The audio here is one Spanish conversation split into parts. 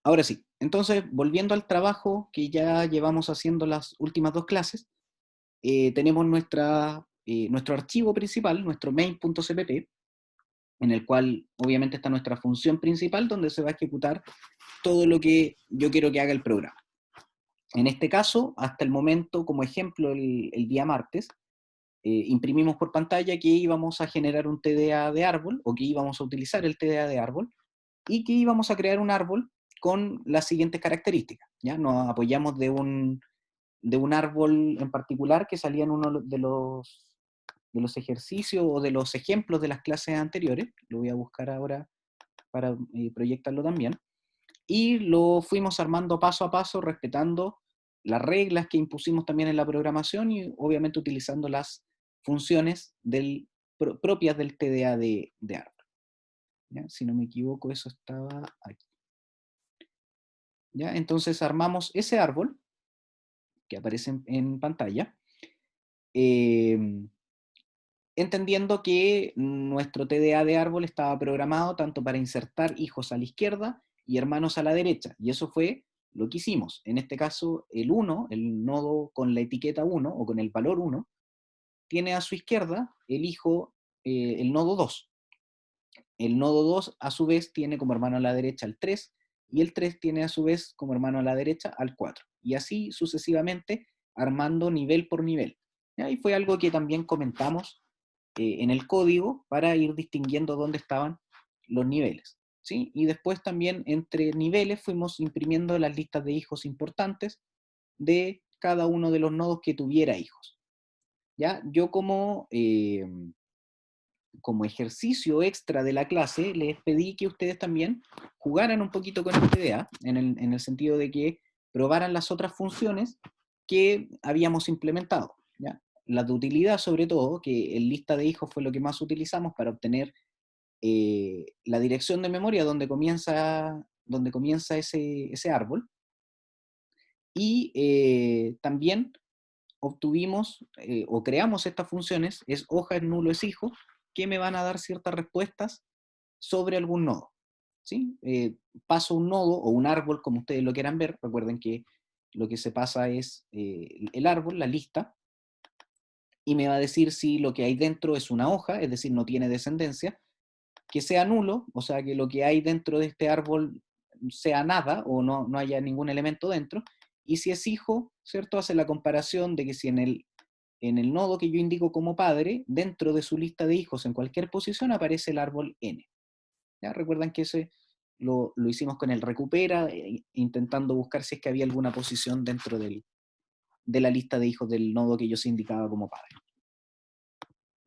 Ahora sí, entonces, volviendo al trabajo que ya llevamos haciendo las últimas dos clases, tenemos nuestro archivo principal, nuestro main.cpp, en el cual obviamente está nuestra función principal, donde se va a ejecutar todo lo que yo quiero que haga el programa. En este caso, hasta el momento, como ejemplo, el día martes, imprimimos por pantalla que íbamos a generar un TDA de árbol, o que íbamos a utilizar el TDA de árbol, y que íbamos a crear un árbol con las siguientes características. ¿Ya? Nos apoyamos de un árbol en particular que salía en uno de los ejercicios o de los ejemplos de las clases anteriores. Lo voy a buscar ahora para proyectarlo también. Y lo fuimos armando paso a paso, respetando las reglas que impusimos también en la programación y obviamente utilizando las funciones propias del TDA de árbol. ¿Ya? Si no me equivoco, eso estaba aquí. ¿Ya? Entonces armamos ese árbol que aparece en pantalla, eh, entendiendo que nuestro TDA de árbol estaba programado tanto para insertar hijos a la izquierda y hermanos a la derecha, y eso fue lo que hicimos. En este caso, el 1, el nodo con la etiqueta 1 o con el valor 1, tiene a su izquierda el hijo, el nodo 2. El nodo 2 a su vez tiene como hermano a la derecha el 3, y el 3 tiene a su vez como hermano a la derecha al 4. Y así sucesivamente, armando nivel por nivel. ¿Ya? Y fue algo que también comentamos en el código para ir distinguiendo dónde estaban los niveles. ¿Sí? Y después también entre niveles fuimos imprimiendo las listas de hijos importantes de cada uno de los nodos que tuviera hijos. ¿Ya? Yo como ejercicio extra de la clase, les pedí que ustedes también jugaran un poquito con esta idea, en el sentido de que probaran las otras funciones que habíamos implementado. ¿Ya? Las de utilidad, sobre todo, que en lista de hijos fue lo que más utilizamos para obtener la dirección de memoria donde comienza ese árbol. Y también obtuvimos o creamos estas funciones, es hoja, es nulo, es hijo, que me van a dar ciertas respuestas sobre algún nodo. ¿Sí? Paso un nodo o un árbol, como ustedes lo quieran ver. Recuerden que lo que se pasa es el árbol, la lista, y me va a decir si lo que hay dentro es una hoja, es decir, no tiene descendencia, que sea nulo, o sea, que lo que hay dentro de este árbol sea nada o no haya ningún elemento dentro, y si es hijo, ¿cierto? Hace la comparación de que si en el nodo que yo indico como padre, dentro de su lista de hijos en cualquier posición aparece el árbol n. ¿Ya? Recuerdan que ese lo hicimos con el recupera, intentando buscar si es que había alguna posición dentro de la lista de hijos del nodo que yo se indicaba como padre.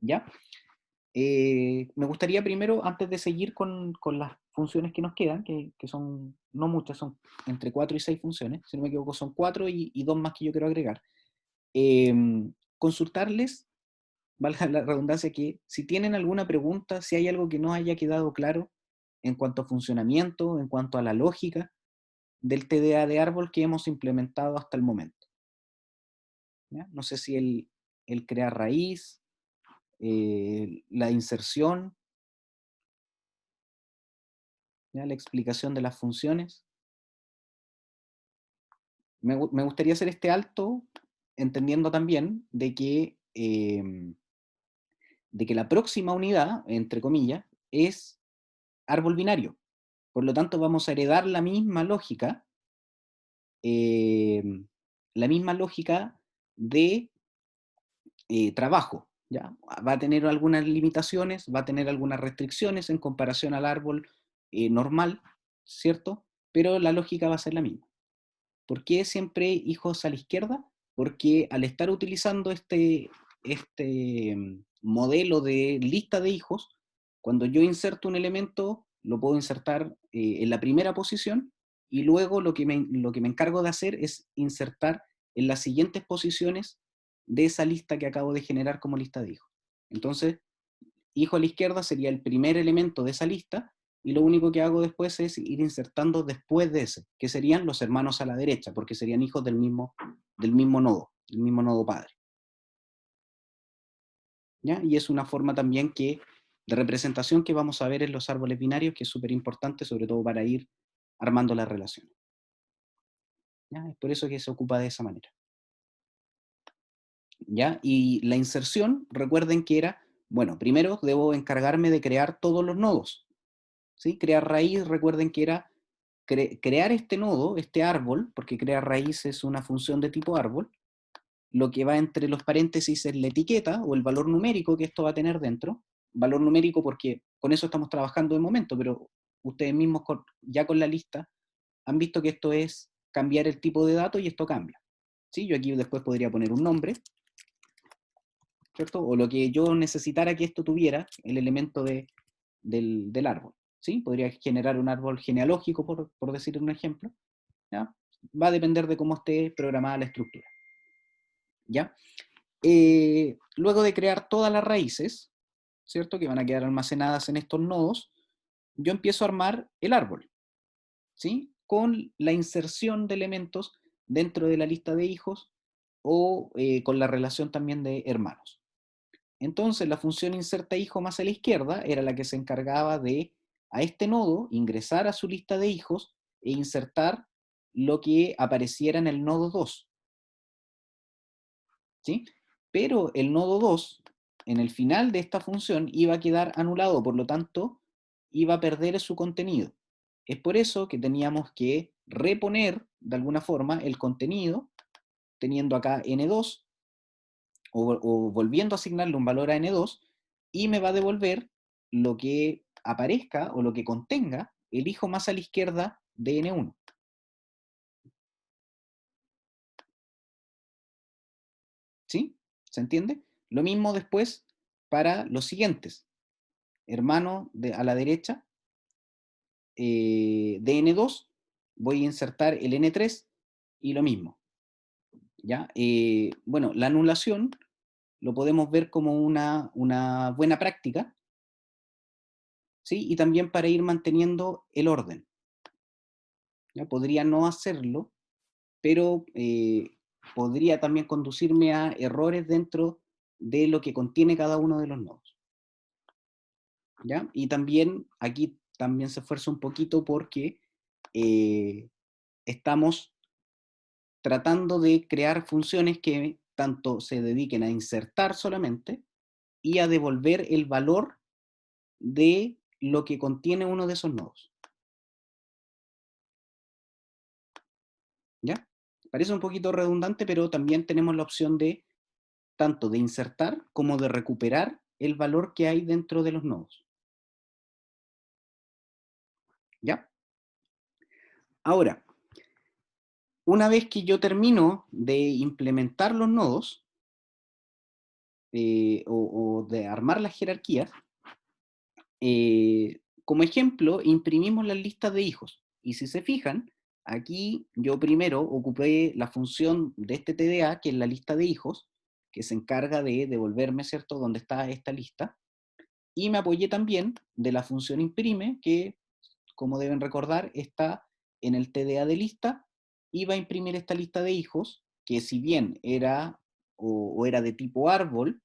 ¿Ya? Me gustaría primero, antes de seguir con las funciones que nos quedan, que son no muchas, son entre 4 y 6 funciones, si no me equivoco son 4 y 2 más que yo quiero agregar, eh, consultarles, valga la redundancia, que si tienen alguna pregunta, si hay algo que no haya quedado claro en cuanto a funcionamiento, en cuanto a la lógica del TDA de árbol que hemos implementado hasta el momento. ¿Ya? No sé si el crear raíz, la inserción, ¿ya? La explicación de las funciones. Me gustaría hacer este alto entendiendo también de que la próxima unidad, entre comillas, es árbol binario. Por lo tanto, vamos a heredar eh, la misma lógica de trabajo. ¿Ya? Va a tener algunas limitaciones, va a tener algunas restricciones en comparación al árbol normal, ¿cierto? Pero la lógica va a ser la misma. ¿Por qué siempre hijos a la izquierda? Porque al estar utilizando este modelo de lista de hijos, cuando yo inserto un elemento, lo puedo insertar en la primera posición, y luego lo que me encargo de hacer es insertar en las siguientes posiciones de esa lista que acabo de generar como lista de hijos. Entonces, hijo a la izquierda sería el primer elemento de esa lista, y lo único que hago después es ir insertando después de ese, que serían los hermanos a la derecha, porque serían hijos del mismo nodo padre. ¿Ya? Y es una forma también de representación que vamos a ver en los árboles binarios, que es súper importante, sobre todo para ir armando las relaciones. ¿Ya? Es por eso que se ocupa de esa manera. ¿Ya? Y la inserción, recuerden que era, bueno, primero debo encargarme de crear todos los nodos. ¿Sí? Crear raíz, recuerden que era crear este nodo, este árbol, porque crear raíz es una función de tipo árbol. Lo que va entre los paréntesis es la etiqueta o el valor numérico que esto va a tener dentro. Valor numérico porque con eso estamos trabajando de momento, pero ustedes mismos ya con la lista han visto que esto es cambiar el tipo de dato y esto cambia. ¿Sí? Yo aquí después podría poner un nombre, ¿cierto? O lo que yo necesitara que esto tuviera, el elemento del árbol. ¿Sí? Podría generar un árbol genealógico, por decir un ejemplo. ¿Ya? Va a depender de cómo esté programada la estructura. ¿Ya? Luego de crear todas las raíces, ¿cierto? Que van a quedar almacenadas en estos nodos, yo empiezo a armar el árbol, ¿sí? Con la inserción de elementos dentro de la lista de hijos o con la relación también de hermanos. Entonces la función inserta hijo más a la izquierda era la que se encargaba de a este nodo ingresar a su lista de hijos e insertar lo que apareciera en el nodo 2. ¿Sí? Pero el nodo 2, en el final de esta función, iba a quedar anulado, por lo tanto, iba a perder su contenido. Es por eso que teníamos que reponer, de alguna forma, el contenido, teniendo acá n2, o volviendo a asignarle un valor a n2, y me va a devolver lo que aparezca o lo que contenga el hijo más a la izquierda de n1. ¿Sí? ¿Se entiende? Lo mismo después para los siguientes. Hermano a la derecha de n2, voy a insertar el n3 y lo mismo. ¿Ya? Bueno, la anulación lo podemos ver como una buena práctica, ¿sí? Y también para ir manteniendo el orden. ¿Ya? Podría no hacerlo, pero podría también conducirme a errores dentro de lo que contiene cada uno de los nodos. ¿Ya? Y también aquí también se esfuerza un poquito porque estamos tratando de crear funciones que tanto se dediquen a insertar solamente y a devolver el valor de lo que contiene uno de esos nodos. ¿Ya? Parece un poquito redundante, pero también tenemos la opción de tanto de insertar como de recuperar el valor que hay dentro de los nodos. ¿Ya? Ahora, una vez que yo termino de implementar los nodos o de armar las jerarquías, como ejemplo, imprimimos las listas de hijos. Y si se fijan, aquí yo primero ocupé la función de este TDA, que es la lista de hijos, que se encarga de devolverme, ¿cierto?, dónde está esta lista. Y me apoyé también de la función imprime, que, como deben recordar, está en el TDA de lista, y va a imprimir esta lista de hijos, que si bien era o era de tipo árbol,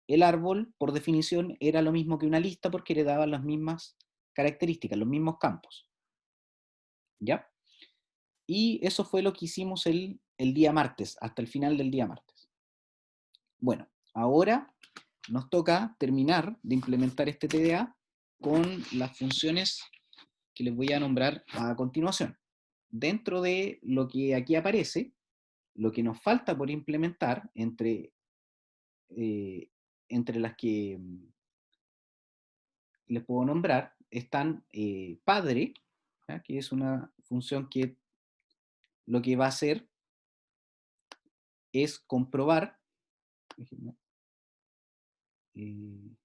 el árbol, por definición, era lo mismo que una lista porque heredaba las mismas características, los mismos campos. ¿Ya? Y eso fue lo que hicimos el día martes, hasta el final del día martes. Bueno, ahora nos toca terminar de implementar este TDA con las funciones que les voy a nombrar a continuación. Dentro de lo que aquí aparece, lo que nos falta por implementar eh, entre las que les puedo nombrar, están padre, ¿ya? Que es una función que lo que va a hacer es comprobar, eh,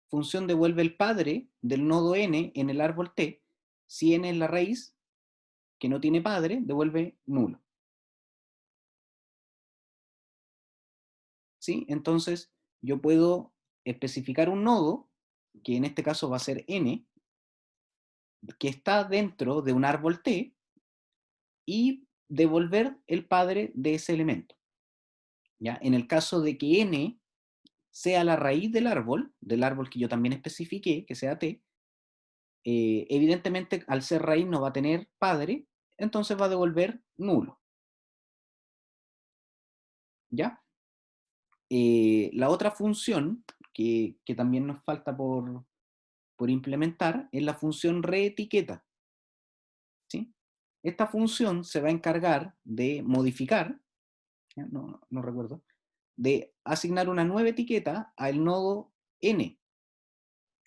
función devuelve el padre del nodo n en el árbol t, si n es la raíz que no tiene padre, devuelve nulo. ¿Sí? Entonces yo puedo especificar un nodo, que en este caso va a ser n, que está dentro de un árbol t, y devolver el padre de ese elemento. ¿Ya? En el caso de que n sea la raíz del árbol que yo también especifiqué, que sea t, evidentemente al ser raíz no va a tener padre, entonces va a devolver nulo. ¿Ya? La otra función que también nos falta por implementar es la función reetiqueta. ¿Sí? Esta función se va a encargar de modificar, no recuerdo, de asignar una nueva etiqueta al nodo n,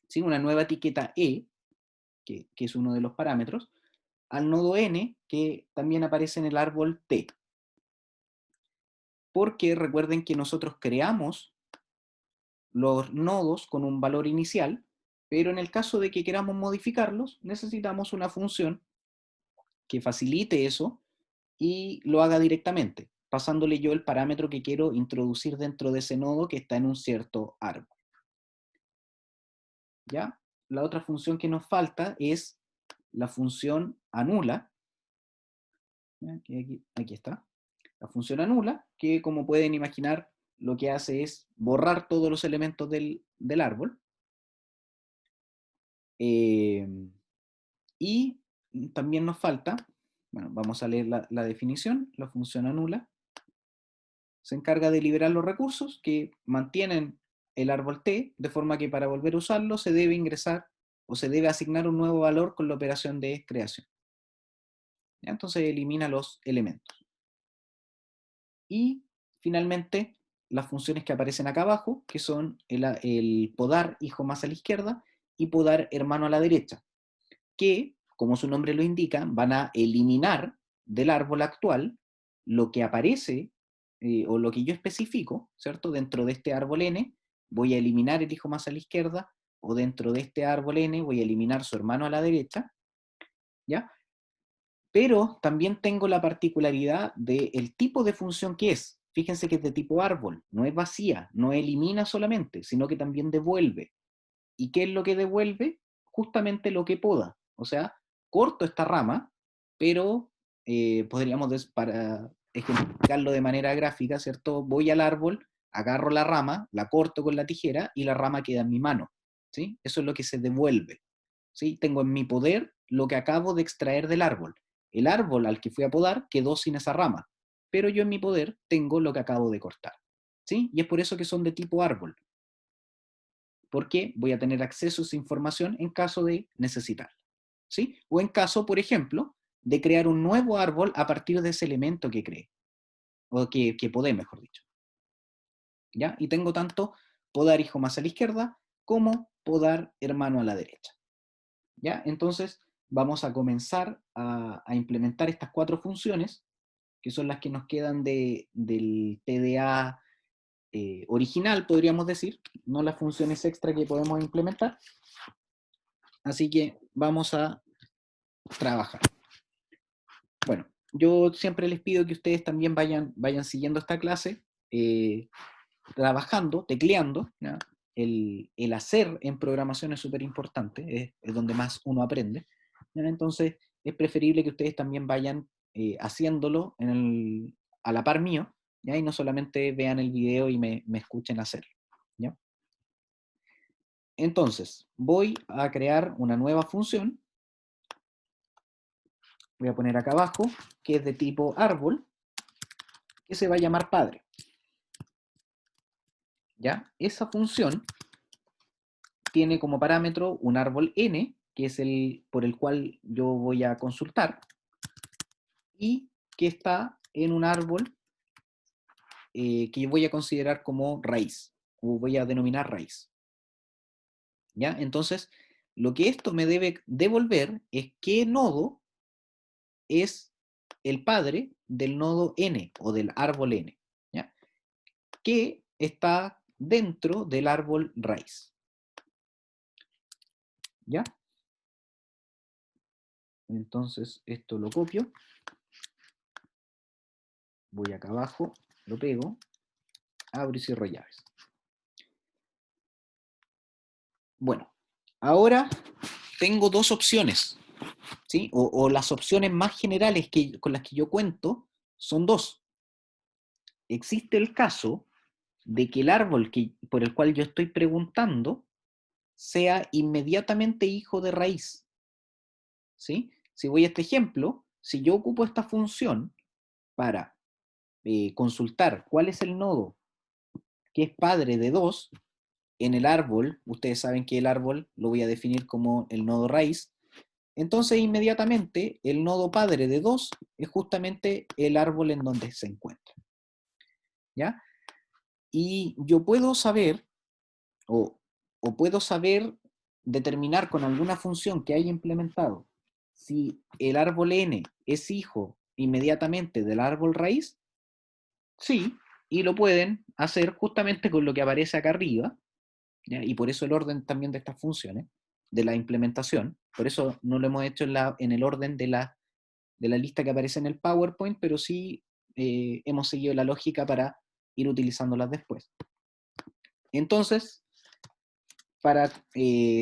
¿sí? Una nueva etiqueta e, que es uno de los parámetros, al nodo n, que también aparece en el árbol t. Porque recuerden que nosotros creamos los nodos con un valor inicial, pero en el caso de que queramos modificarlos, necesitamos una función que facilite eso y lo haga directamente, pasándole yo el parámetro que quiero introducir dentro de ese nodo que está en un cierto árbol. ¿Ya? La otra función que nos falta es la función anula. Aquí está. La función anula, que como pueden imaginar, lo que hace es borrar todos los elementos del árbol. Y también nos falta, bueno, vamos a leer la definición. La función anula se encarga de liberar los recursos que mantienen el árbol T, de forma que para volver a usarlo se debe ingresar o se debe asignar un nuevo valor con la operación de creación. ¿Ya? Entonces elimina los elementos. Y finalmente las funciones que aparecen acá abajo, que son el podar hijo más a la izquierda y podar hermano a la derecha, que, como su nombre lo indica, van a eliminar del árbol actual lo que aparece o lo que yo especifico, ¿cierto? Dentro de este árbol n, voy a eliminar el hijo más a la izquierda, o dentro de este árbol n voy a eliminar su hermano a la derecha, ¿ya? Pero también tengo la particularidad del tipo de función que es. Fíjense que es de tipo árbol, no es vacía, no elimina solamente, sino que también devuelve. ¿Y qué es lo que devuelve? Justamente lo que poda. O sea, corto esta rama, pero podríamos, para ejemplificarlo de manera gráfica, ¿cierto? Voy al árbol, agarro la rama, la corto con la tijera y la rama queda en mi mano. ¿Sí? Eso es lo que se devuelve. ¿Sí? Tengo en mi poder lo que acabo de extraer del árbol. El árbol al que fui a podar quedó sin esa rama, pero yo en mi poder tengo lo que acabo de cortar. ¿Sí? Y es por eso que son de tipo árbol, porque voy a tener acceso a esa información en caso de necesitarla. ¿Sí? O en caso, por ejemplo, de crear un nuevo árbol a partir de ese elemento que creé, o que podé, mejor dicho. ¿Ya? Y tengo tanto podar hijo más a la izquierda como podar hermano a la derecha. ¿Ya? Entonces, vamos a comenzar a implementar estas 4 funciones, que son las que nos quedan del TDA original, podríamos decir, no las funciones extra que podemos implementar. Así que vamos a trabajar. Bueno, yo siempre les pido que ustedes también vayan siguiendo esta clase, trabajando, tecleando, ¿ya? El hacer en programación es súper importante, es donde más uno aprende, ¿ya? Entonces es preferible que ustedes también vayan haciéndolo a la par mío, ¿ya? Y no solamente vean el video y me escuchen hacerlo, ¿ya? Entonces, voy a crear una nueva función. Voy a poner acá abajo, que es de tipo árbol, que se va a llamar padre. ¿Ya? Esa función tiene como parámetro un árbol n, que es el por el cual yo voy a consultar, y que está en un árbol que yo voy a considerar como raíz, o voy a denominar raíz. ¿Ya? Entonces, lo que esto me debe devolver es qué nodo es el padre del nodo n, o del árbol n, ¿ya? Que está dentro del árbol raíz. ¿Ya? Entonces, esto lo copio. Voy acá abajo, lo pego, abro y cierro llaves. Bueno, ahora tengo 2 opciones, ¿sí? O las opciones más generales con las que yo cuento son 2. Existe el caso de que el árbol por el cual yo estoy preguntando sea inmediatamente hijo de raíz. ¿Sí? Si voy a este ejemplo, si yo ocupo esta función para consultar cuál es el nodo que es padre de 2, en el árbol, ustedes saben que el árbol lo voy a definir como el nodo raíz, entonces inmediatamente el nodo padre de 2 es justamente el árbol en donde se encuentra. ¿Ya? Y yo puedo saber, o, o puedo saber determinar con alguna función que haya implementado si el árbol n es hijo inmediatamente del árbol raíz. Sí, y lo pueden hacer justamente con lo que aparece acá arriba, ¿ya? Y por eso el orden también de estas funciones, de la implementación, por eso no lo hemos hecho en el orden de la lista que aparece en el PowerPoint, pero sí hemos seguido la lógica para ir utilizándolas después. Entonces, para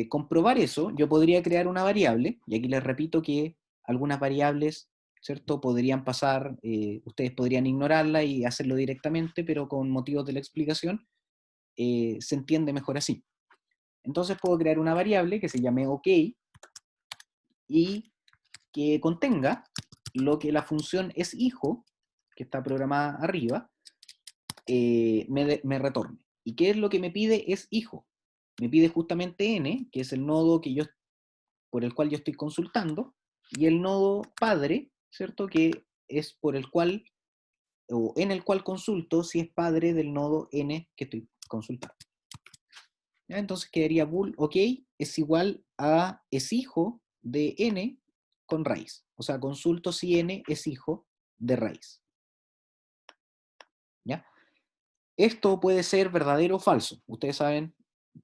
comprobar eso, yo podría crear una variable, y aquí les repito que algunas variables, ¿cierto? Podrían pasar, ustedes podrían ignorarla y hacerlo directamente, pero con motivos de la explicación, se entiende mejor así. Entonces puedo crear una variable que se llame OK y que contenga lo que la función es hijo, que está programada arriba, me retorne. ¿Y qué es lo que me pide? Es hijo. Me pide justamente n, que es el nodo que yo, por el cual yo estoy consultando, y el nodo padre, ¿cierto? Que es por el cual, o en el cual consulto si es padre del nodo n que estoy consultando. ¿Ya? Entonces quedaría bool OK es igual a es hijo de n con raíz. O sea, consulto si n es hijo de raíz. ¿Ya? Esto puede ser verdadero o falso. Ustedes saben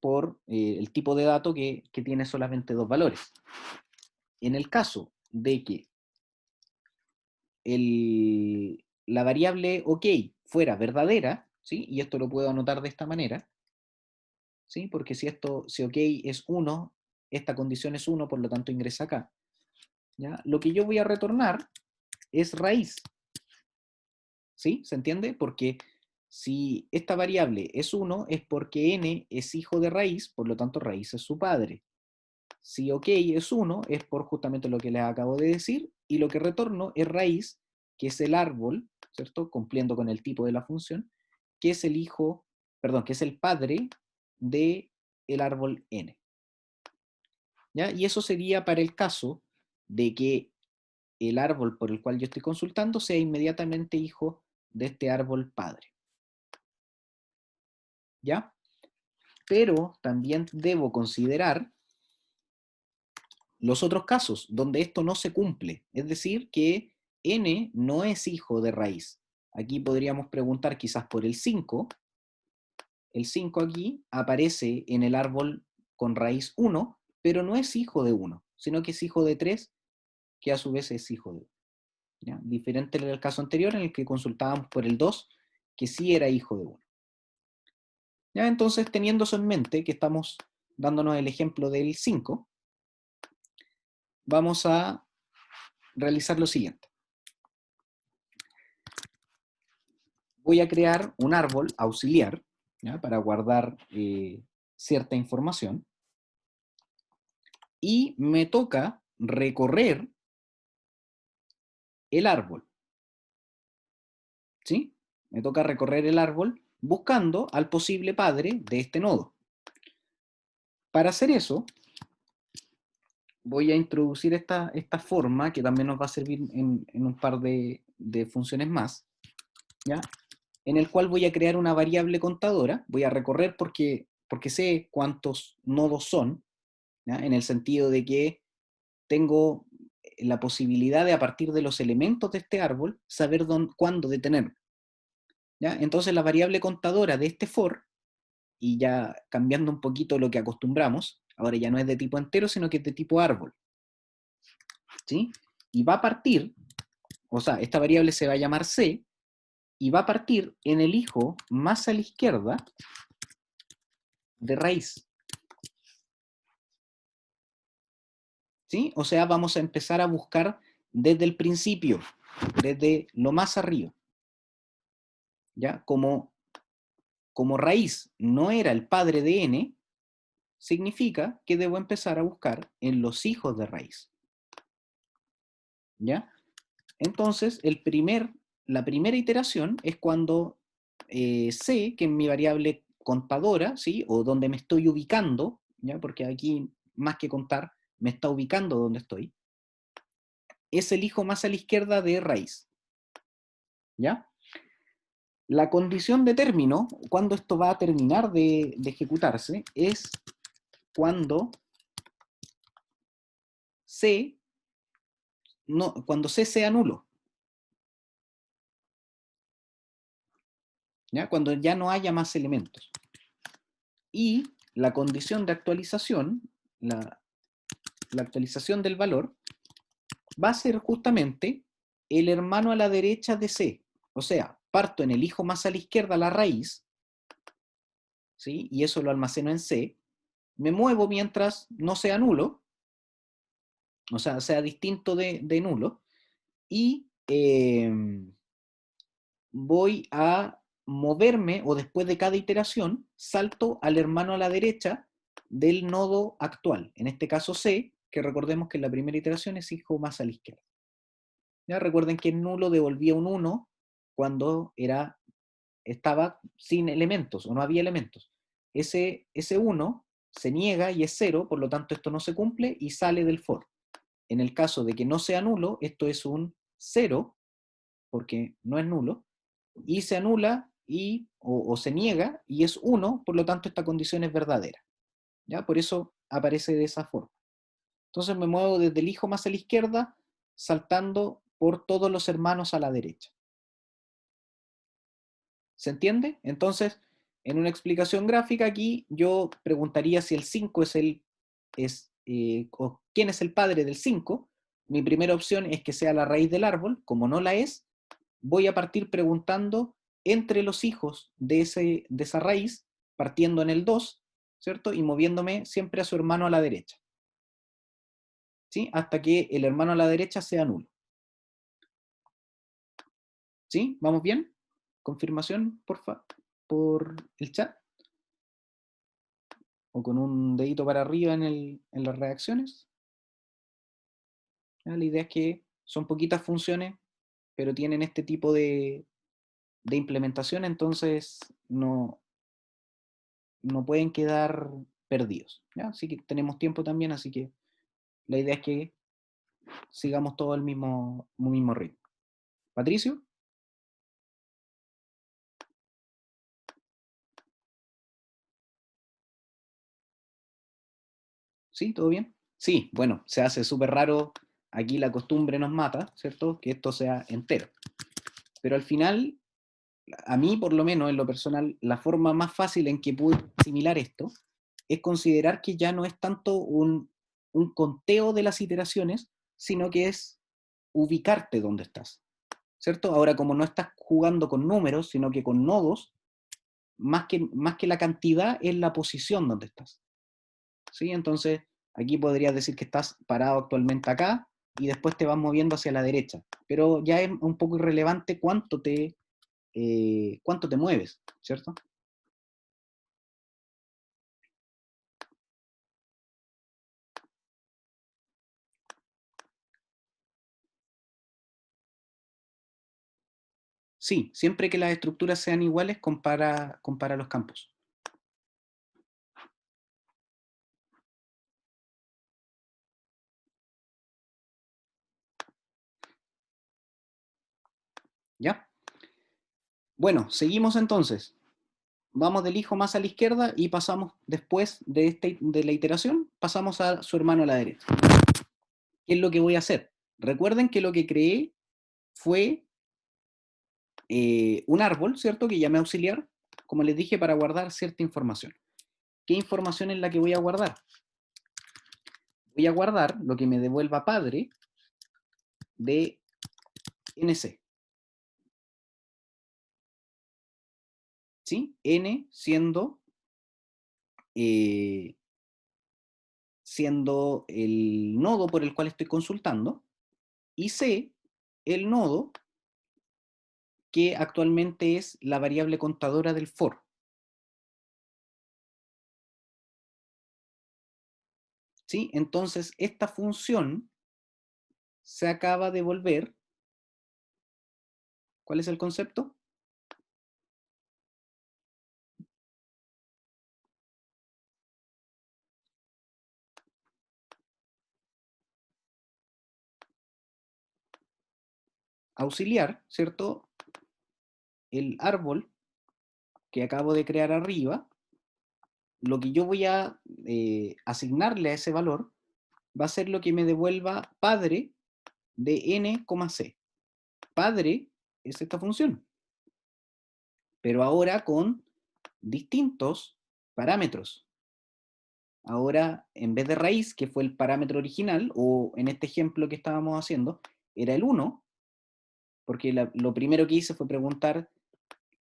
por el tipo de dato que tiene solamente dos valores. En el caso de que la variable OK fuera verdadera, ¿sí? Y esto lo puedo anotar de esta manera, ¿sí? Porque si OK es 1, esta condición es 1, por lo tanto ingresa acá. ¿Ya? Lo que yo voy a retornar es raíz. ¿Sí? ¿Se entiende? Porque si esta variable es 1, es porque n es hijo de raíz, por lo tanto raíz es su padre. Si OK es 1, es por justamente lo que les acabo de decir, y lo que retorno es raíz, que es el árbol, ¿cierto? Cumpliendo con el tipo de la función, que es el hijo, perdón, que es el padre de el árbol n. ¿Ya? Y eso sería para el caso de que el árbol por el cual yo estoy consultando sea inmediatamente hijo de este árbol padre. ¿Ya? Pero también debo considerar los otros casos donde esto no se cumple, es decir, que n no es hijo de raíz. Aquí podríamos preguntar quizás por el 5. El 5 aquí aparece en el árbol con raíz 1, pero no es hijo de 1, sino que es hijo de 3, que a su vez es hijo de 1. ¿Ya? Diferente del caso anterior en el que consultábamos por el 2, que sí era hijo de 1. ¿Ya? Entonces, teniendo eso en mente, que estamos dándonos el ejemplo del 5, vamos a realizar lo siguiente. Voy a crear un árbol auxiliar, ¿ya? Para guardar cierta información, y me toca recorrer el árbol. ¿Sí? Me toca recorrer el árbol buscando al posible padre de este nodo. Para hacer eso, voy a introducir esta forma que también nos va a servir en un par de funciones más, ¿ya? En el cual voy a crear una variable contadora, voy a recorrer porque sé cuántos nodos son, ¿ya? En el sentido de que tengo la posibilidad de, a partir de los elementos de este árbol, saber cuándo detenerme. ¿Ya? Entonces la variable contadora de este for, y ya cambiando un poquito lo que acostumbramos, ahora ya no es de tipo entero, sino que es de tipo árbol. ¿Sí? Y va a partir, o sea, esta variable se va a llamar c, y va a partir en el hijo más a la izquierda de raíz. ¿Sí? O sea, vamos a empezar a buscar desde el principio, desde lo más arriba. ¿Ya? Como raíz no era el padre de n, significa que debo empezar a buscar en los hijos de raíz. ¿Ya? Entonces, la primera iteración es cuando sé que en mi variable contadora, ¿sí? O donde me estoy ubicando, ¿ya? Porque aquí, más que contar, me está ubicando donde estoy, es el hijo más a la izquierda de raíz. ¿Ya? La condición de término, cuando esto va a terminar de ejecutarse, es cuando C, no, cuando C sea nulo. ¿Ya? Cuando ya no haya más elementos. Y la condición de actualización, la actualización del valor, va a ser justamente el hermano a la derecha de C. O sea, parto en el hijo más a la izquierda, la raíz, ¿sí? Y eso lo almaceno en C. Me muevo mientras no sea nulo, o sea, sea distinto de nulo, y voy a moverme, o después de cada iteración, salto al hermano a la derecha del nodo actual. En este caso C, que recordemos que en la primera iteración es hijo más a la izquierda. ¿Ya? Recuerden que el nulo devolvía un 1 cuando estaba sin elementos o no había elementos. Ese 1 se niega y es 0, por lo tanto esto no se cumple y sale del for. En el caso de que no sea nulo, esto es un 0, porque no es nulo, y se anula o se niega y es 1, por lo tanto esta condición es verdadera. ¿Ya? Por eso aparece de esa forma. Entonces me muevo desde el hijo más a la izquierda, saltando por todos los hermanos a la derecha. ¿Se entiende? Entonces, en una explicación gráfica aquí, yo preguntaría si el 5 o quién es el padre del 5. Mi primera opción es que sea la raíz del árbol. Como no la es, voy a partir preguntando entre los hijos de esa raíz, partiendo en el 2, ¿cierto? Y moviéndome siempre a su hermano a la derecha, ¿sí? Hasta que el hermano a la derecha sea nulo. ¿Sí? ¿Vamos bien? Confirmación, porfa, por el chat. O con un dedito para arriba en las reacciones. ¿Ya? La idea es que son poquitas funciones, pero tienen este tipo de implementación, entonces no pueden quedar perdidos. ¿Ya? Así que tenemos tiempo también, así que la idea es que sigamos todo el mismo ritmo. Patricio, ¿sí? ¿Todo bien? Sí, bueno, se hace súper raro, aquí la costumbre nos mata, ¿cierto? Que esto sea entero. Pero al final, a mí por lo menos en lo personal, la forma más fácil en que puedo asimilar esto es considerar que ya no es tanto un conteo de las iteraciones, sino que es ubicarte donde estás, ¿cierto? Ahora, como no estás jugando con números, sino que con nodos, más que la cantidad es la posición donde estás, ¿sí? Entonces, aquí podrías decir que estás parado actualmente acá y después te vas moviendo hacia la derecha, pero ya es un poco irrelevante cuánto te mueves, ¿cierto? Sí, siempre que las estructuras sean iguales, compara los campos. ¿Ya? Bueno, seguimos entonces. Vamos del hijo más a la izquierda y pasamos después de la iteración, pasamos a su hermano a la derecha. ¿Qué es lo que voy a hacer? Recuerden que lo que creé fue un árbol, ¿cierto? Que llamé auxiliar, como les dije, para guardar cierta información. ¿Qué información es la que voy a guardar? Voy a guardar lo que me devuelva padre de NC. ¿Sí? N eh, siendo el nodo por el cual estoy consultando, y C, el nodo que actualmente es la variable contadora del for. ¿Sí? Entonces, esta función se acaba de volver, ¿cuál es el concepto? Auxiliar, ¿cierto? El árbol que acabo de crear arriba, lo que yo voy a asignarle a ese valor va a ser lo que me devuelva padre de n, c. Padre es esta función, pero ahora con distintos parámetros. Ahora, en vez de raíz, que fue el parámetro original, o en este ejemplo que estábamos haciendo, era el 1, porque lo primero que hice fue preguntar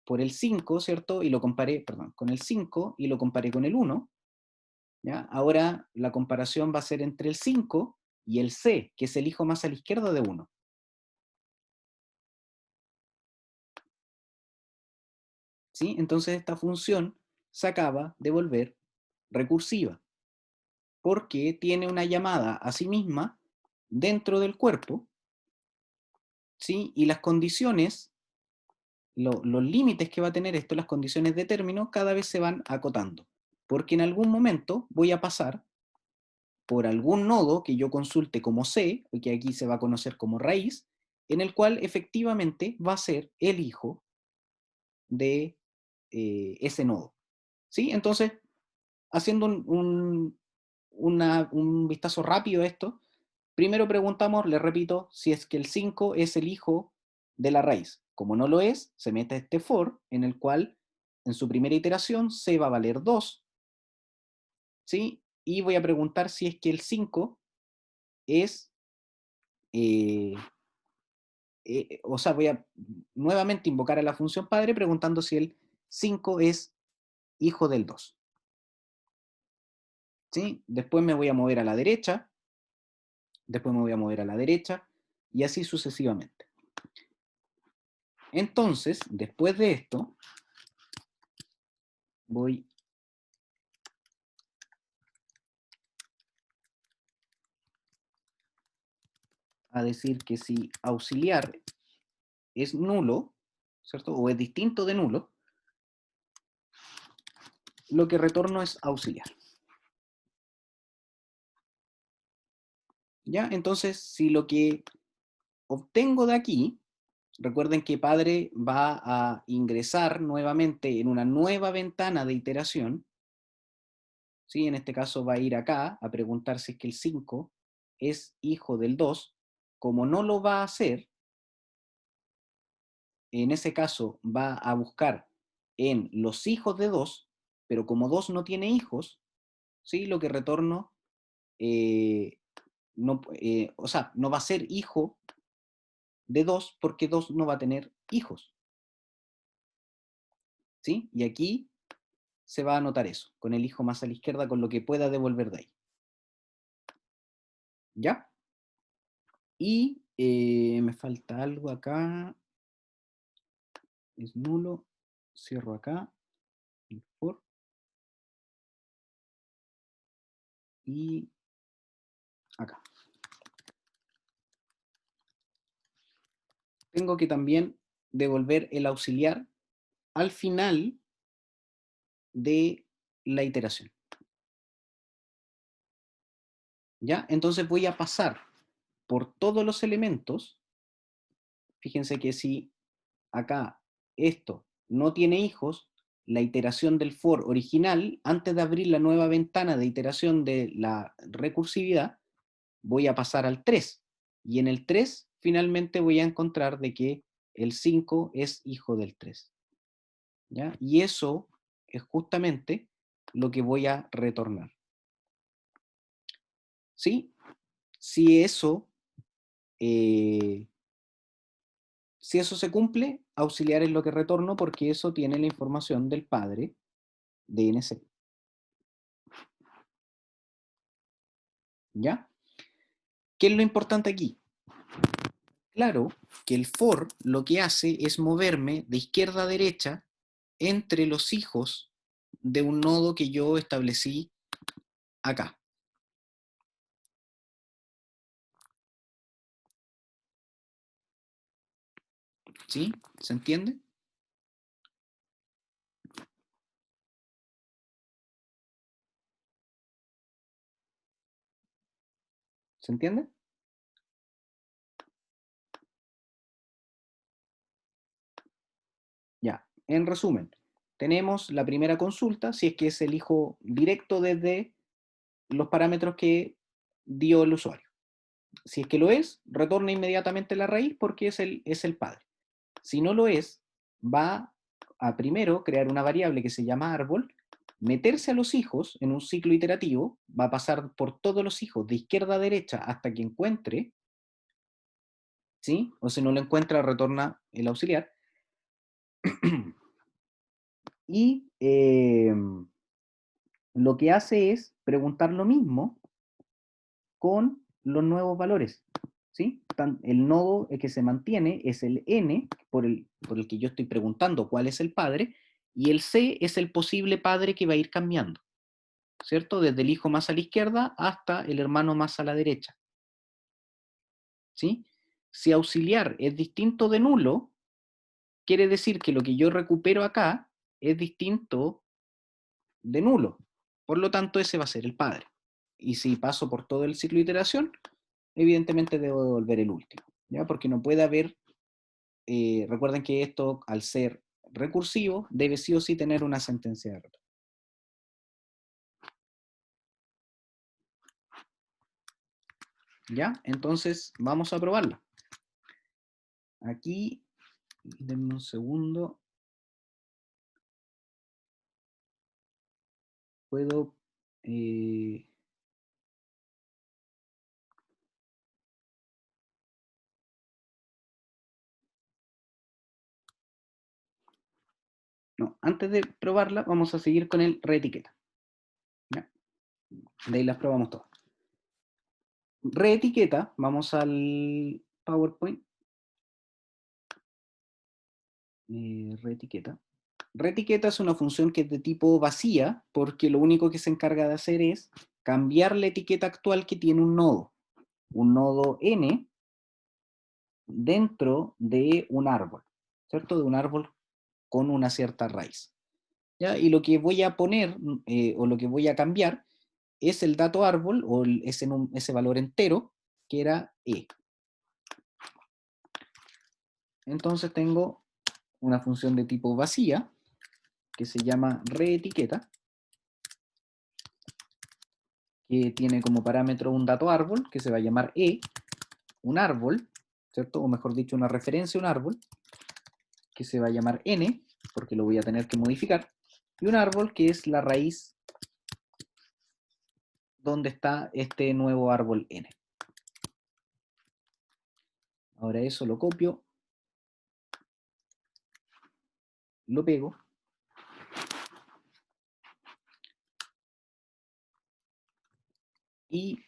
por el 5, ¿cierto? Y lo comparé, perdón, con el 5 y lo comparé con el 1. ¿Ya? Ahora la comparación va a ser entre el 5 y el c, que es el hijo más a la izquierda de 1. ¿Sí? Entonces esta función se acaba de volver recursiva, porque tiene una llamada a sí misma dentro del cuerpo, ¿sí? Y las condiciones, los límites que va a tener esto, las condiciones de término, cada vez se van acotando, porque en algún momento voy a pasar por algún nodo que yo consulte como C, que aquí se va a conocer como raíz, en el cual efectivamente va a ser el hijo de ese nodo. ¿Sí? Entonces, haciendo un vistazo rápido a esto, primero preguntamos, le repito, si es que el 5 es el hijo de la raíz. Como no lo es, se mete este for, en el cual en su primera iteración C va a valer 2, ¿sí? Y voy a preguntar si es que el 5 es, eh, o sea, voy a nuevamente invocar a la función padre preguntando si el 5 es hijo del 2. ¿Sí? Después me voy a mover a la derecha, después me voy a mover a la derecha, y así sucesivamente. Entonces, después de esto, voy a decir que si auxiliar es nulo, ¿cierto? O es distinto de nulo, lo que retorno es auxiliar. ¿Ya? Entonces, si lo que obtengo de aquí, recuerden que padre va a ingresar nuevamente en una nueva ventana de iteración, ¿sí? En este caso va a ir acá a preguntar si es que el 5 es hijo del 2. Como no lo va a hacer, en ese caso va a buscar en los hijos de 2, pero como 2 no tiene hijos, ¿sí? Lo que retorno, no, o sea, no va a ser hijo de 2 porque 2 no va a tener hijos, ¿sí? Y aquí se va a anotar eso, con el hijo más a la izquierda, con lo que pueda devolver de ahí. ¿Ya? Y me falta algo acá, es nulo, cierro acá, el for, y acá. Tengo que también devolver el auxiliar al final de la iteración. ¿Ya? Entonces voy a pasar por todos los elementos. Fíjense que si acá esto no tiene hijos, la iteración del for original, antes de abrir la nueva ventana de iteración de la recursividad, voy a pasar al 3. Y en el 3 finalmente voy a encontrar de que el 5 es hijo del 3. ¿Ya? Y eso es justamente lo que voy a retornar. ¿Sí? Si eso, eh, si eso se cumple, auxiliar es lo que retorno porque eso tiene la información del padre de NC. ¿Ya? ¿Qué es lo importante aquí? Claro que el for lo que hace es moverme de izquierda a derecha entre los hijos de un nodo que yo establecí acá. ¿Sí? ¿Se entiende? ¿Se entiende? Ya, en resumen, tenemos la primera consulta, si es que es el hijo directo desde los parámetros que dio el usuario. Si es que lo es, retorna inmediatamente la raíz porque es el padre. Si no lo es, va a primero crear una variable que se llama árbol, meterse a los hijos en un ciclo iterativo, va a pasar por todos los hijos de izquierda a derecha hasta que encuentre, ¿sí? O si no lo encuentra, retorna el auxiliar. Y lo que hace es preguntar lo mismo con los nuevos valores. ¿Sí? El nodo que se mantiene es el n, por el que yo estoy preguntando cuál es el padre, y el c es el posible padre que va a ir cambiando, ¿cierto? Desde el hijo más a la izquierda hasta el hermano más a la derecha. ¿Sí? Si auxiliar es distinto de nulo, quiere decir que lo que yo recupero acá es distinto de nulo. Por lo tanto, ese va a ser el padre. Y si paso por todo el ciclo de iteración, evidentemente debo devolver el último, ¿ya? Porque no puede haber, recuerden que esto, al ser recursivo, debe sí o sí tener una sentencia de retorno. ¿Ya? Entonces, vamos a probarla. Aquí, denme un segundo. Puedo... eh, no, antes de probarla, vamos a seguir con el reetiqueta. ¿Ya? De ahí las probamos todas. Reetiqueta, vamos al PowerPoint. Reetiqueta. Reetiqueta es una función que es de tipo vacía, porque lo único que se encarga de hacer es cambiar la etiqueta actual que tiene un nodo n, dentro de un árbol, ¿cierto? De un árbol con una cierta raíz. ¿Ya? Y lo que voy a poner, o lo que voy a cambiar, es el dato árbol, o ese valor entero, que era e. Entonces tengo una función de tipo vacía, que se llama reetiqueta, que tiene como parámetro un dato árbol, que se va a llamar e, un árbol, ¿cierto? O mejor dicho, una referencia a un árbol, que se va a llamar n, porque lo voy a tener que modificar, y un árbol que es la raíz donde está este nuevo árbol n. Ahora eso lo copio, lo pego, y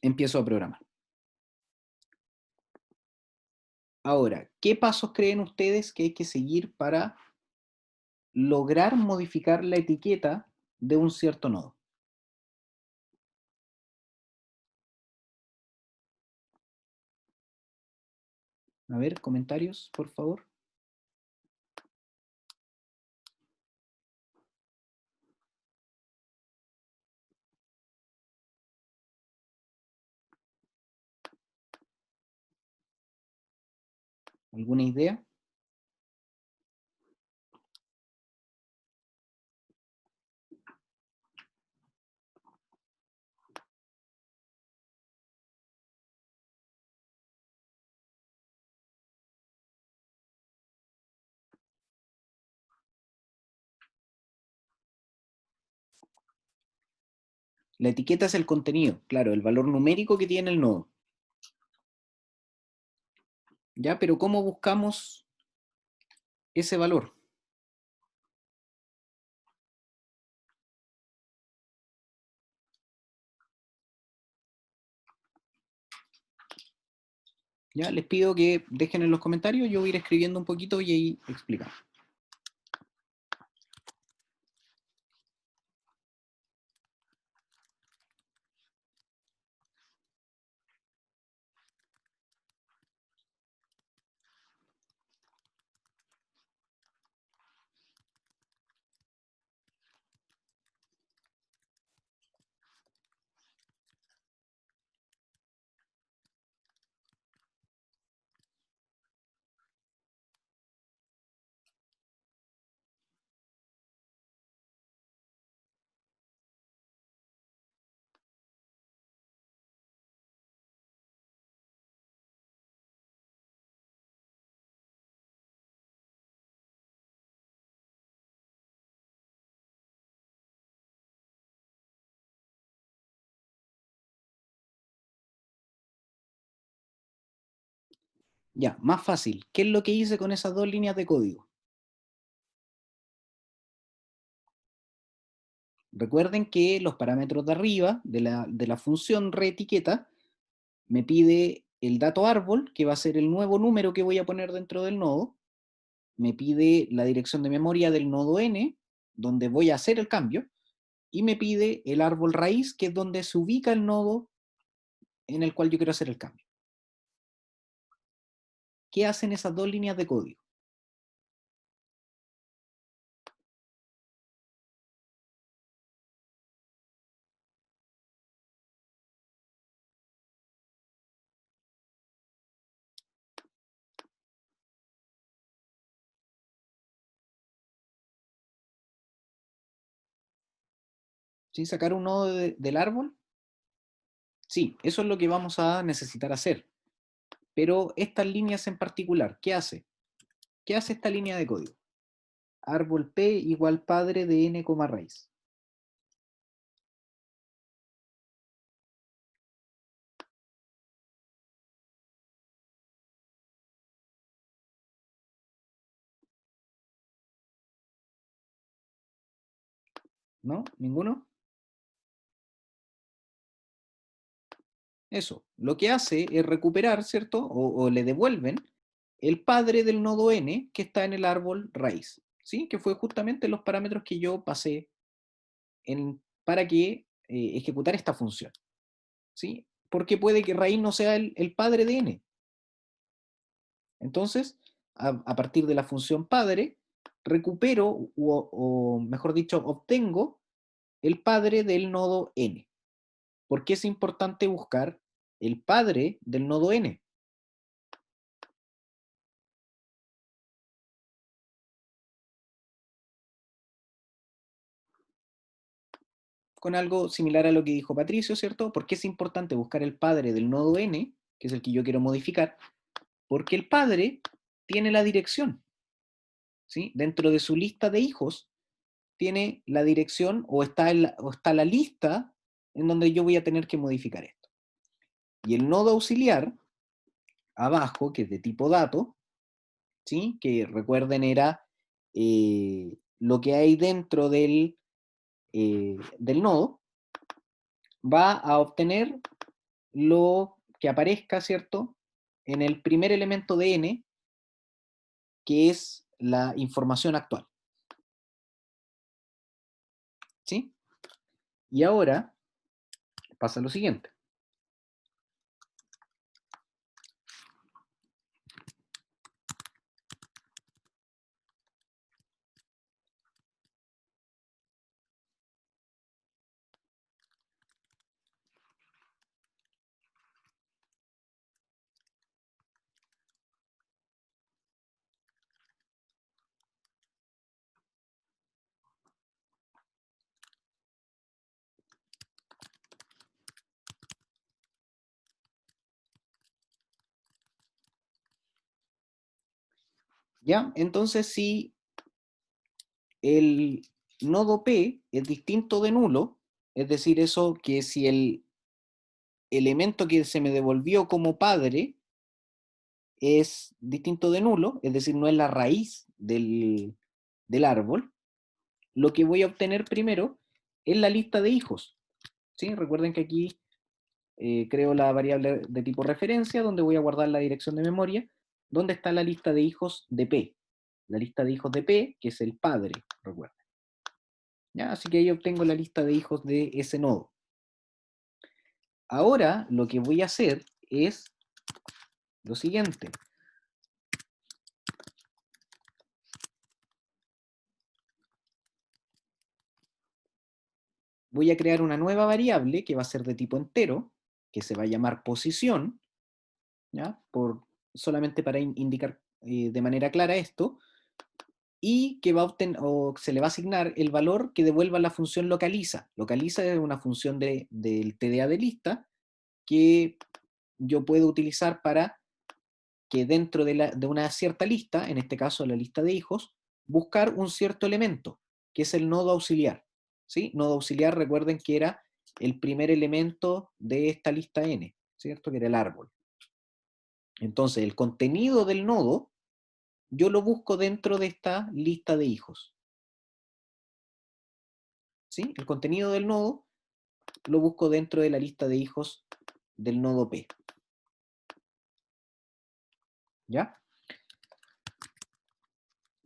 empiezo a programar. Ahora, ¿qué pasos creen ustedes que hay que seguir para lograr modificar la etiqueta de un cierto nodo? A ver, comentarios, por favor. ¿Alguna idea? La etiqueta es el contenido, claro, el valor numérico que tiene el nodo. ¿Ya? Pero ¿cómo buscamos ese valor? ¿Ya? Les pido que dejen en los comentarios, yo voy a ir escribiendo un poquito y ahí explicamos. Ya, más fácil. ¿Qué es lo que hice con esas dos líneas de código? Recuerden que los parámetros de arriba de la función reetiqueta me pide el dato árbol, que va a ser el nuevo número que voy a poner dentro del nodo, me pide la dirección de memoria del nodo n, donde voy a hacer el cambio, y me pide el árbol raíz, que es donde se ubica el nodo en el cual yo quiero hacer el cambio. ¿Qué hacen esas dos líneas de código? ¿Sí? ¿Sacar un nodo del árbol? Sí, eso es lo que vamos a necesitar hacer. Pero estas líneas en particular, ¿qué hace? ¿Qué hace esta línea de código? Árbol P igual padre de n, raíz. ¿No? ¿Ninguno? Eso. Lo que hace es recuperar, ¿cierto? O le devuelven el padre del nodo n que está en el árbol raíz. ¿Sí? Que fue justamente los parámetros que yo pasé para que ejecutar esta función. ¿Sí? Porque puede que raíz no sea el padre de n. Entonces, a partir de la función padre, recupero, o mejor dicho, obtengo el padre del nodo n. ¿Por qué es importante buscar el padre del nodo n? Con algo similar a lo que dijo Patricio, ¿cierto? ¿Por qué es importante buscar el padre del nodo n, que es el que yo quiero modificar? Porque el padre tiene la dirección, ¿sí? Dentro de su lista de hijos tiene la dirección o está la lista en donde yo voy a tener que modificar esto. Y el nodo auxiliar, abajo, que es de tipo dato, ¿sí? Que recuerden era lo que hay dentro del nodo, va a obtener lo que aparezca, ¿cierto? En el primer elemento de n, que es la información actual, ¿sí? Y ahora pasa lo siguiente. ¿Ya? Entonces, si el nodo P es distinto de nulo, es decir, eso que si el elemento que se me devolvió como padre es distinto de nulo, es decir, no es la raíz del árbol, lo que voy a obtener primero es la lista de hijos. ¿Sí? Recuerden que aquí creo la variable de tipo referencia, donde voy a guardar la dirección de memoria, donde está la lista de hijos de P. La lista de hijos de P, que es el padre, recuerden. ¿Ya? Así que ahí obtengo la lista de hijos de ese nodo. Ahora lo que voy a hacer es lo siguiente. Voy a crear una nueva variable que va a ser de tipo entero, que se va a llamar posición, ¿ya? Solamente para indicar de manera clara esto, y que va a obtener, o se le va a asignar el valor que devuelva la función localiza. Localiza es una función del TDA de lista que yo puedo utilizar para que dentro de una cierta lista, en este caso la lista de hijos, buscar un cierto elemento, que es el nodo auxiliar. ¿Sí? Nodo auxiliar, recuerden que era el primer elemento de esta lista n, ¿cierto? Que era el árbol. Entonces, el contenido del nodo, yo lo busco dentro de esta lista de hijos. ¿Sí? El contenido del nodo lo busco dentro de la lista de hijos del nodo P. ¿Ya?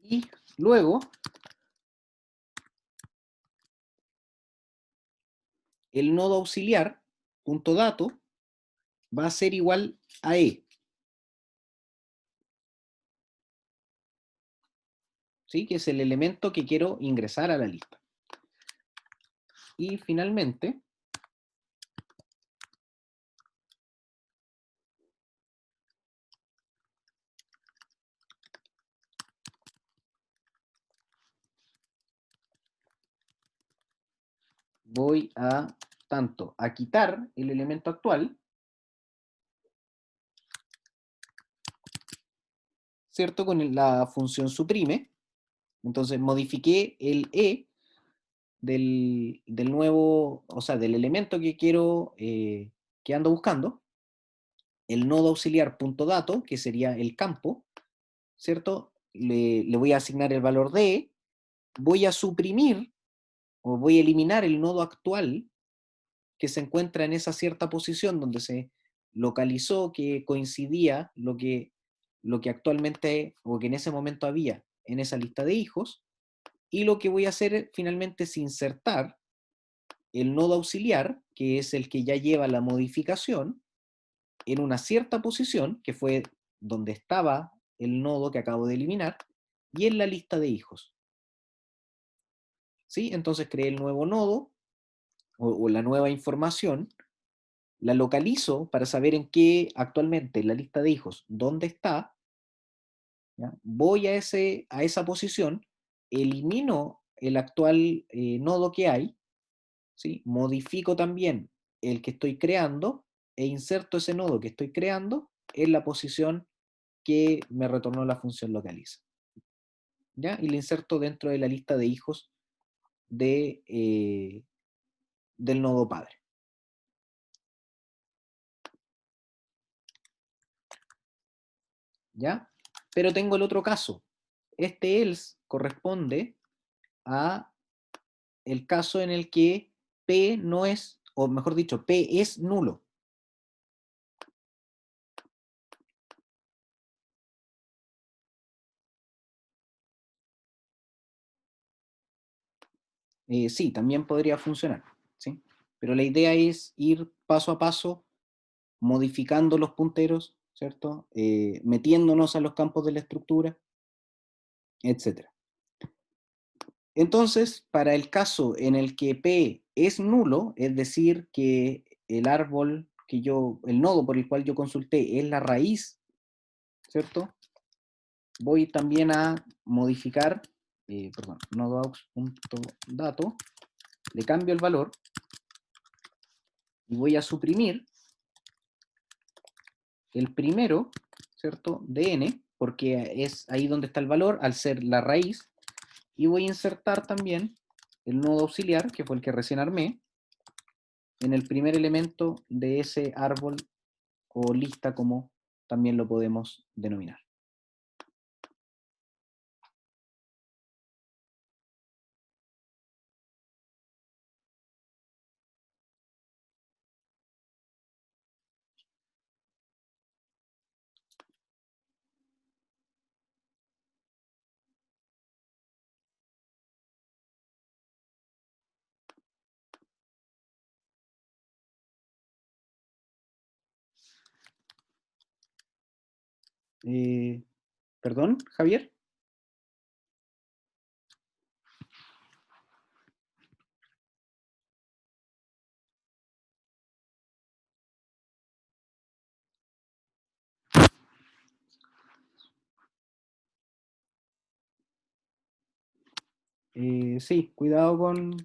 Y luego, el nodo auxiliar, punto dato, va a ser igual a E. ¿Sí? Que es el elemento que quiero ingresar a la lista. Y finalmente, voy a tanto a quitar el elemento actual, ¿cierto? Con la función suprime. Entonces modifiqué el E del nuevo, o sea, del elemento que quiero, que ando buscando, el nodo auxiliar punto dato, que sería el campo, ¿cierto? Le voy a asignar el valor de E, voy a suprimir o voy a eliminar el nodo actual que se encuentra en esa cierta posición donde se localizó que coincidía lo que actualmente o que en ese momento había en esa lista de hijos, y lo que voy a hacer finalmente es insertar el nodo auxiliar, que es el que ya lleva la modificación, en una cierta posición, que fue donde estaba el nodo que acabo de eliminar, y en la lista de hijos. ¿Sí? Entonces creé el nuevo nodo, o la nueva información, la localizo para saber en qué actualmente en la lista de hijos, dónde está, ¿ya? Voy a esa posición, elimino el actual nodo que hay, ¿sí? Modifico también el que estoy creando e inserto ese nodo que estoy creando en la posición que me retornó la función localiza. ¿Ya? Y lo inserto dentro de la lista de hijos del nodo padre. ¿Ya? Pero tengo el otro caso. Este else corresponde a el caso en el que P no es, o mejor dicho, P es nulo. Sí, también podría funcionar, ¿sí? Pero la idea es ir paso a paso modificando los punteros, ¿cierto? Metiéndonos a los campos de la estructura, etc. Entonces, para el caso en el que P es nulo, es decir, que el árbol el nodo por el cual yo consulté es la raíz, ¿cierto? Voy también a modificar, perdón, nodoaux.dato, le cambio el valor y voy a suprimir el primero, ¿cierto? De n, porque es ahí donde está el valor, al ser la raíz, y voy a insertar también el nodo auxiliar, que fue el que recién armé, en el primer elemento de ese árbol o lista, como también lo podemos denominar. Eh, ¿Perdón, Javier? Sí, cuidado con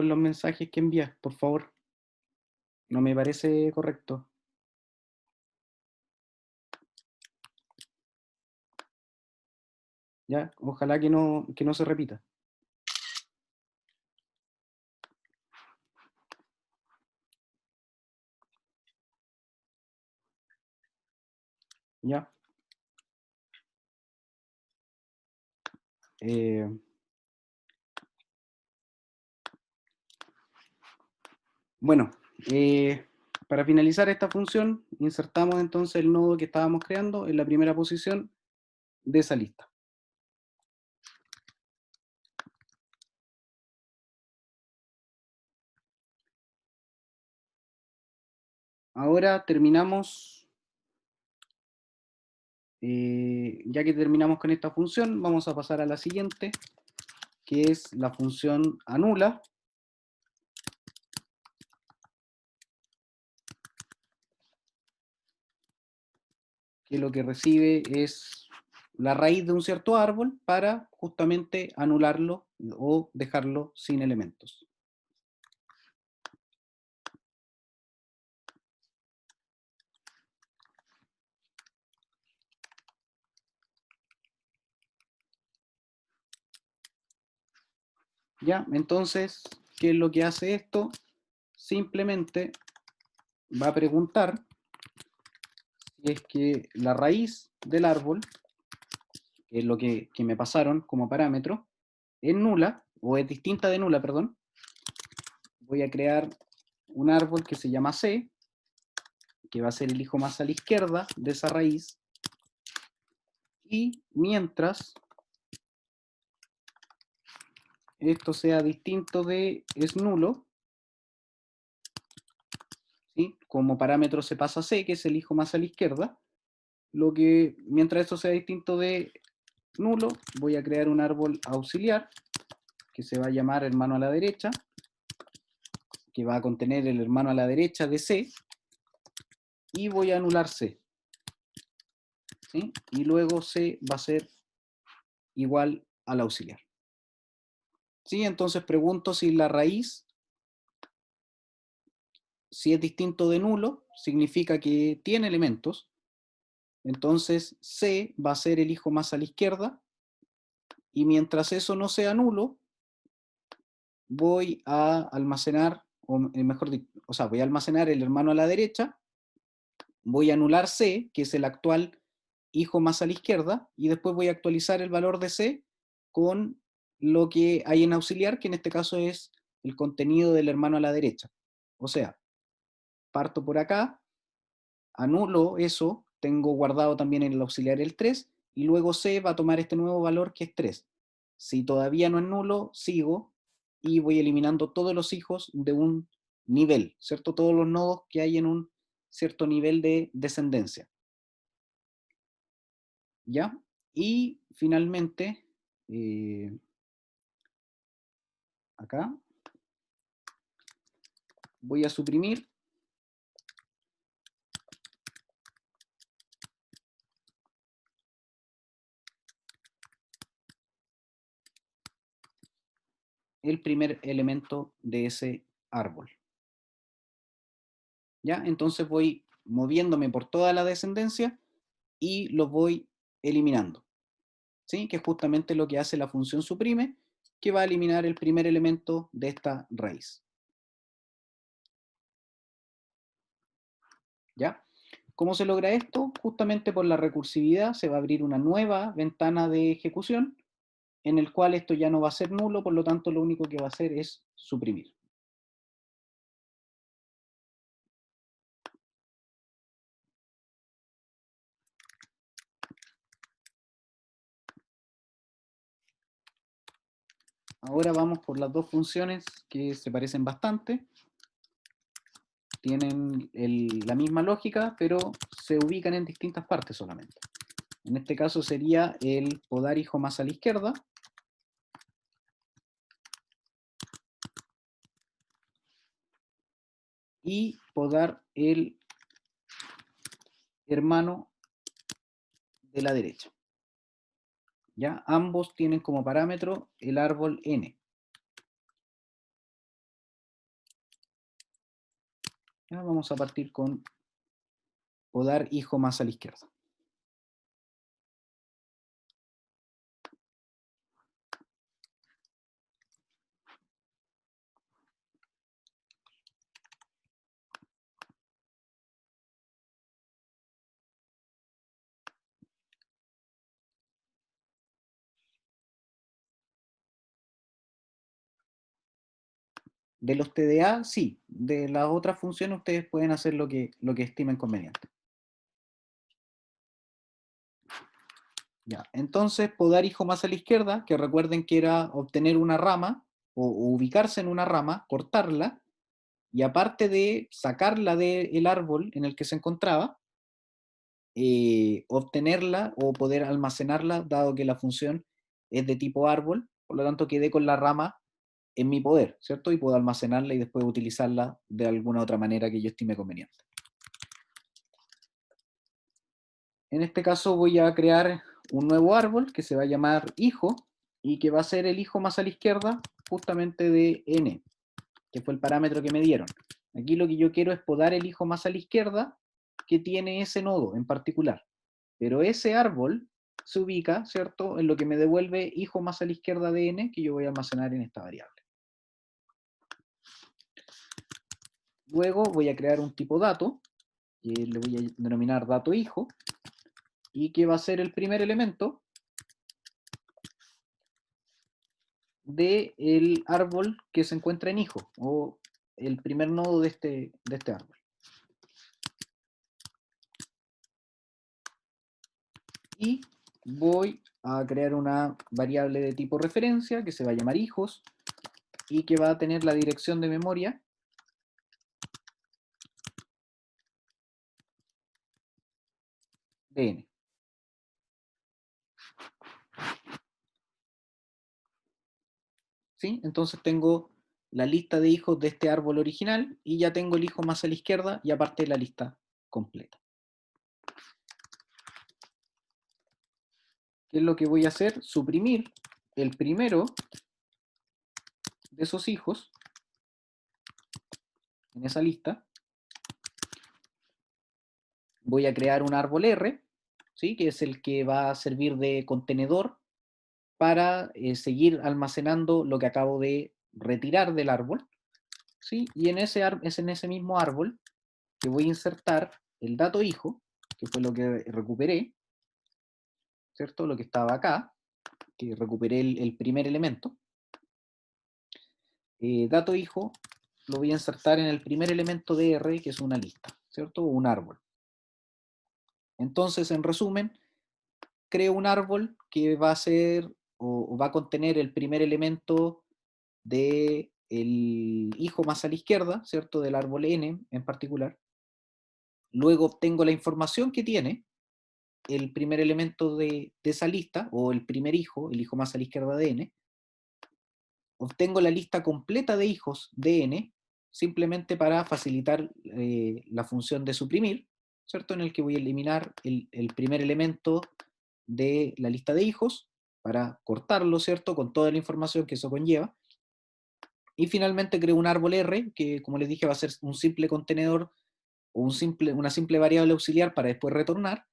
los mensajes que envías, por favor. No me parece correcto. ¿Ya? Ojalá que no se repita. ¿ya? Eh, bueno, para finalizar esta función, insertamos entonces el nodo que estábamos creando en la primera posición de esa lista. Ahora terminamos, ya que terminamos con esta función, vamos a pasar a la siguiente, que es la función anula, que lo que recibe es la raíz de un cierto árbol para justamente anularlo o dejarlo sin elementos. ¿Ya? Entonces, ¿qué es lo que hace esto? Simplemente va a preguntar si es que la raíz del árbol, que es lo que me pasaron como parámetro, es nula, o es distinta de nula, perdón. Voy a crear un árbol que se llama C, que va a ser el hijo más a la izquierda de esa raíz, y mientras esto sea distinto de es nulo, ¿sí? Como parámetro se pasa a C, que es el hijo más a la izquierda, mientras esto sea distinto de nulo, voy a crear un árbol auxiliar, que se va a llamar hermano a la derecha, que va a contener el hermano a la derecha de C, y voy a anular C, ¿sí? Y luego C va a ser igual al auxiliar. ¿Sí? Entonces pregunto si la raíz, si es distinto de nulo, significa que tiene elementos. Entonces C va a ser el hijo más a la izquierda, y mientras eso no sea nulo, voy a almacenar, o mejor dicho, o sea, voy a almacenar el hermano a la derecha, voy a anular C, que es el actual hijo más a la izquierda, y después voy a actualizar el valor de C con lo que hay en auxiliar, que en este caso es el contenido del hermano a la derecha. O sea, parto por acá, anulo eso, tengo guardado también en el auxiliar el 3, y luego C va a tomar este nuevo valor que es 3. Si todavía no es nulo, sigo y voy eliminando todos los hijos de un nivel, ¿cierto? Todos los nodos que hay en un cierto nivel de descendencia. ¿Ya? Y finalmente, acá, voy a suprimir el primer elemento de ese árbol. ¿Ya? Entonces voy moviéndome por toda la descendencia y los voy eliminando. ¿Sí? Que es justamente lo que hace la función suprime, que va a eliminar el primer elemento de esta raíz. ¿Ya? ¿Cómo se logra esto? Justamente por la recursividad se va a abrir una nueva ventana de ejecución en el cual esto ya no va a ser nulo, por lo tanto lo único que va a hacer es suprimir. Ahora vamos por las dos funciones que se parecen bastante, tienen la misma lógica, pero se ubican en distintas partes solamente. En este caso sería el podar hijo más a la izquierda, y podar el hermano de la derecha. ¿Ya? Ambos tienen como parámetro el árbol n. ¿Ya? Vamos a partir con podar hijo más a la izquierda. De los TDA, sí. De las otras funciones ustedes pueden hacer lo que estimen conveniente. Ya, entonces podar hijo más a la izquierda, que recuerden que era obtener una rama, o ubicarse en una rama, cortarla, y aparte de sacarla del árbol en el que se encontraba, obtenerla o poder almacenarla, dado que la función es de tipo árbol, por lo tanto quedé con la rama en mi poder, ¿cierto? Y puedo almacenarla y después utilizarla de alguna otra manera que yo estime conveniente. En este caso voy a crear un nuevo árbol que se va a llamar hijo y que va a ser el hijo más a la izquierda justamente de n, que fue el parámetro que me dieron. Aquí lo que yo quiero es podar el hijo más a la izquierda que tiene ese nodo en particular. Pero ese árbol se ubica, ¿cierto?, en lo que me devuelve hijo más a la izquierda de n, que yo voy a almacenar en esta variable. Luego voy a crear un tipo dato, que le voy a denominar dato hijo, y que va a ser el primer elemento del árbol que se encuentra en hijo, o el primer nodo de este árbol. Y voy a crear una variable de tipo referencia que se va a llamar hijos y que va a tener la dirección de memoria de n. ¿Sí? Entonces tengo la lista de hijos de este árbol original y ya tengo el hijo más a la izquierda y aparte la lista completa. ¿Qué es lo que voy a hacer? Suprimir el primero de esos hijos en esa lista. Voy a crear un árbol R, ¿sí?, que es el que va a servir de contenedor para seguir almacenando lo que acabo de retirar del árbol, ¿sí? Y es en ese mismo árbol que voy a insertar el dato hijo, que fue lo que recuperé, ¿cierto? Lo que estaba acá, que recuperé el primer elemento. Dato hijo lo voy a insertar en el primer elemento de R, que es una lista, ¿cierto? O un árbol. Entonces, en resumen, creo un árbol que va a ser o va a contener el primer elemento de el hijo más a la izquierda, ¿cierto? Del árbol n en particular. Luego obtengo la información que tiene el primer elemento de esa lista, o el primer hijo, el hijo más a la izquierda de n. Obtengo la lista completa de hijos de n, simplemente para facilitar la función de suprimir, ¿cierto? En el que voy a eliminar el primer elemento de la lista de hijos, para cortarlo, ¿cierto?, con toda la información que eso conlleva. Y finalmente creo un árbol R, que como les dije va a ser un simple contenedor o una simple variable auxiliar para después retornar,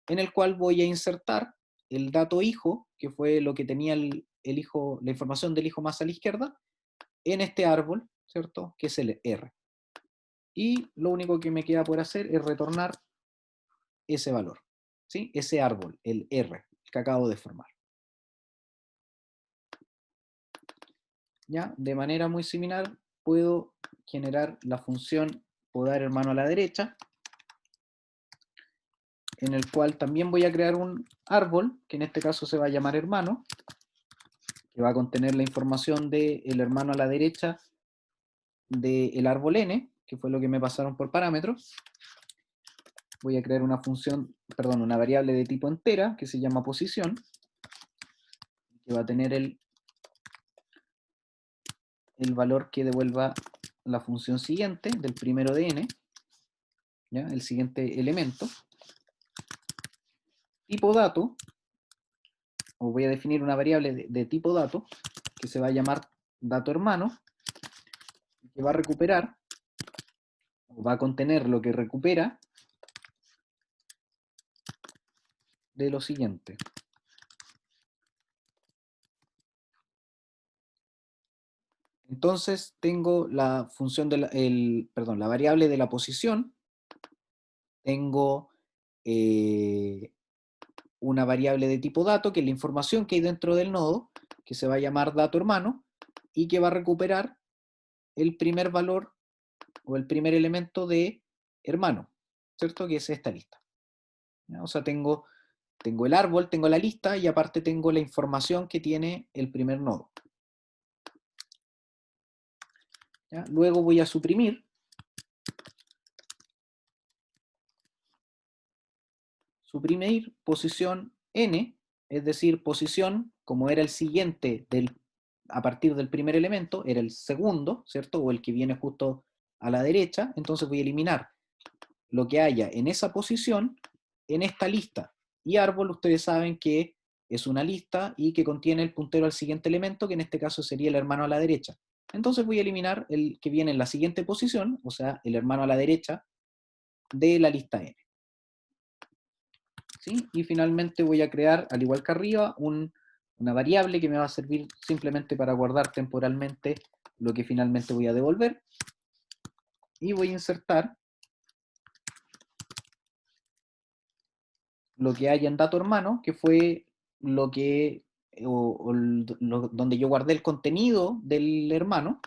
en el cual voy a insertar el dato hijo, que fue lo que tenía el hijo, la información del hijo más a la izquierda, en este árbol, ¿cierto?, que es el R. Y lo único que me queda por hacer es retornar ese valor, ¿sí?, ese árbol, el R, que acabo de formar. ¿Ya? De manera muy similar, puedo generar la función podar hermano a la derecha, en el cual también voy a crear un árbol, que en este caso se va a llamar hermano, que va a contener la información del hermano a la derecha del árbol n, que fue lo que me pasaron por parámetros. Voy a crear una función, perdón, una variable de tipo entera, que se llama posición, que va a tener el valor que devuelva la función siguiente, del primero de n, ¿ya?, el siguiente elemento. Tipo dato, o voy a definir una variable de tipo dato, que se va a llamar dato hermano, que va a recuperar, o va a contener lo que recupera de lo siguiente. Entonces tengo la función perdón, la variable de la posición, tengo una variable de tipo dato, que es la información que hay dentro del nodo, que se va a llamar dato hermano, y que va a recuperar el primer valor o el primer elemento de hermano, ¿cierto? Que es esta lista. ¿Ya? O sea, tengo el árbol, tengo la lista y aparte tengo la información que tiene el primer nodo. ¿Ya? Luego voy a suprimir posición n, es decir, posición, como era el siguiente a partir del primer elemento, era el segundo, ¿cierto? O el que viene justo a la derecha, entonces voy a eliminar lo que haya en esa posición en esta lista. Y árbol, ustedes saben que es una lista y que contiene el puntero al siguiente elemento, que en este caso sería el hermano a la derecha. Entonces voy a eliminar el que viene en la siguiente posición, o sea, el hermano a la derecha de la lista n. ¿Sí? Y finalmente voy a crear, al igual que arriba, una variable que me va a servir simplemente para guardar temporalmente lo que finalmente voy a devolver. Y voy a insertar lo que hay en dato hermano, que fue lo que, donde yo guardé el contenido del hermano,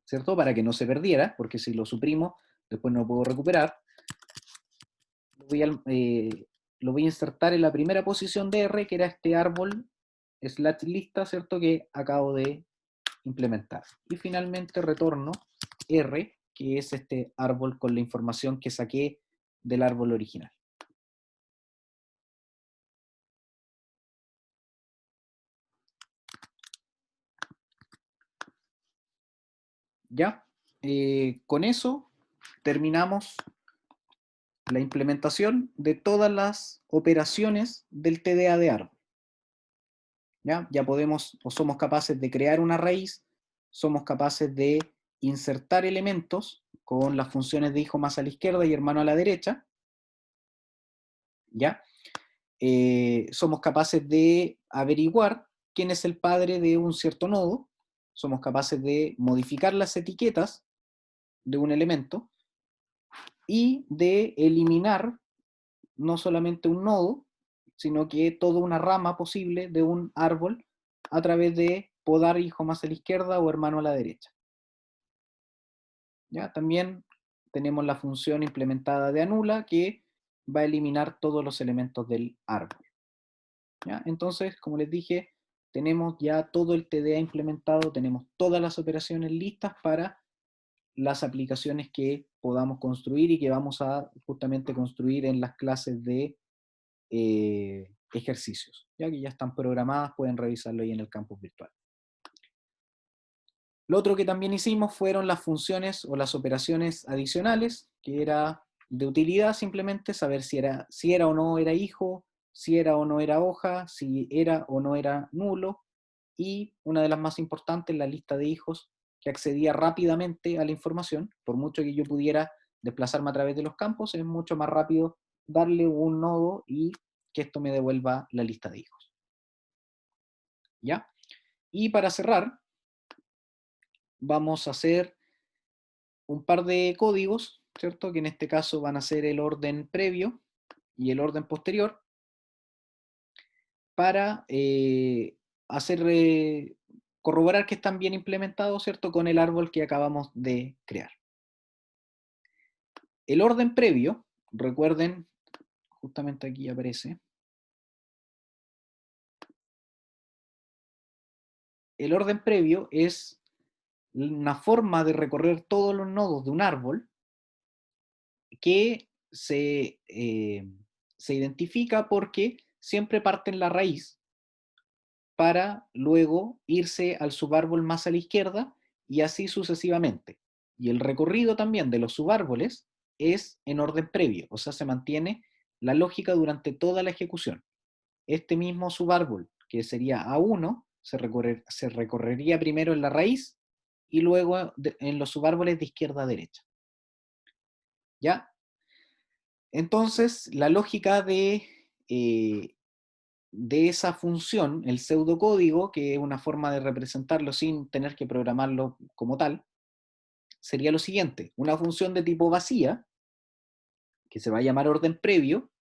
¿cierto? Para que no se perdiera, porque si lo suprimo, después no lo puedo recuperar. Lo voy a insertar en la primera posición de R, que era este árbol slash lista, ¿cierto? Que acabo de implementar. Y finalmente retorno R, que es este árbol con la información que saqué del árbol original. ¿Ya? Con eso terminamos la implementación de todas las operaciones del TDA de árbol. ¿Ya? Ya podemos o somos capaces de crear una raíz, somos capaces de insertar elementos con las funciones de hijo más a la izquierda y hermano a la derecha. ¿Ya? Somos capaces de averiguar quién es el padre de un cierto nodo, somos capaces de modificar las etiquetas de un elemento y de eliminar no solamente un nodo, sino que toda una rama posible de un árbol a través de podar hijo más a la izquierda o hermano a la derecha. ¿Ya? También tenemos la función implementada de anula que va a eliminar todos los elementos del árbol. ¿Ya? Entonces, como les dije, tenemos ya todo el TDA implementado, tenemos todas las operaciones listas para las aplicaciones que podamos construir y que vamos a justamente construir en las clases de ejercicios, ya que ya están programadas, pueden revisarlo ahí en el campus virtual. Lo otro que también hicimos fueron las funciones o las operaciones adicionales, que era de utilidad simplemente saber si era o no era hijo, si era o no era hoja, si era o no era nulo, y una de las más importantes, la lista de hijos, que accedía rápidamente a la información, por mucho que yo pudiera desplazarme a través de los campos, es mucho más rápido darle un nodo y que esto me devuelva la lista de hijos. ¿Ya? Y para cerrar, vamos a hacer un par de códigos, ¿cierto? Que en este caso van a ser el orden previo y el orden posterior, para corroborar que están bien implementados, ¿cierto? Con el árbol que acabamos de crear. El orden previo, recuerden, justamente aquí aparece, el orden previo es una forma de recorrer todos los nodos de un árbol que se identifica porque siempre parte en la raíz para luego irse al subárbol más a la izquierda y así sucesivamente. Y el recorrido también de los subárboles es en orden previo, o sea, se mantiene la lógica durante toda la ejecución. Este mismo subárbol, que sería A1, se recorrería primero en la raíz y luego en los subárboles de izquierda a derecha. ¿Ya? Entonces, la lógica de esa función, el pseudocódigo, que es una forma de representarlo sin tener que programarlo como tal, sería lo siguiente: una función de tipo vacía, que se va a llamar orden previo,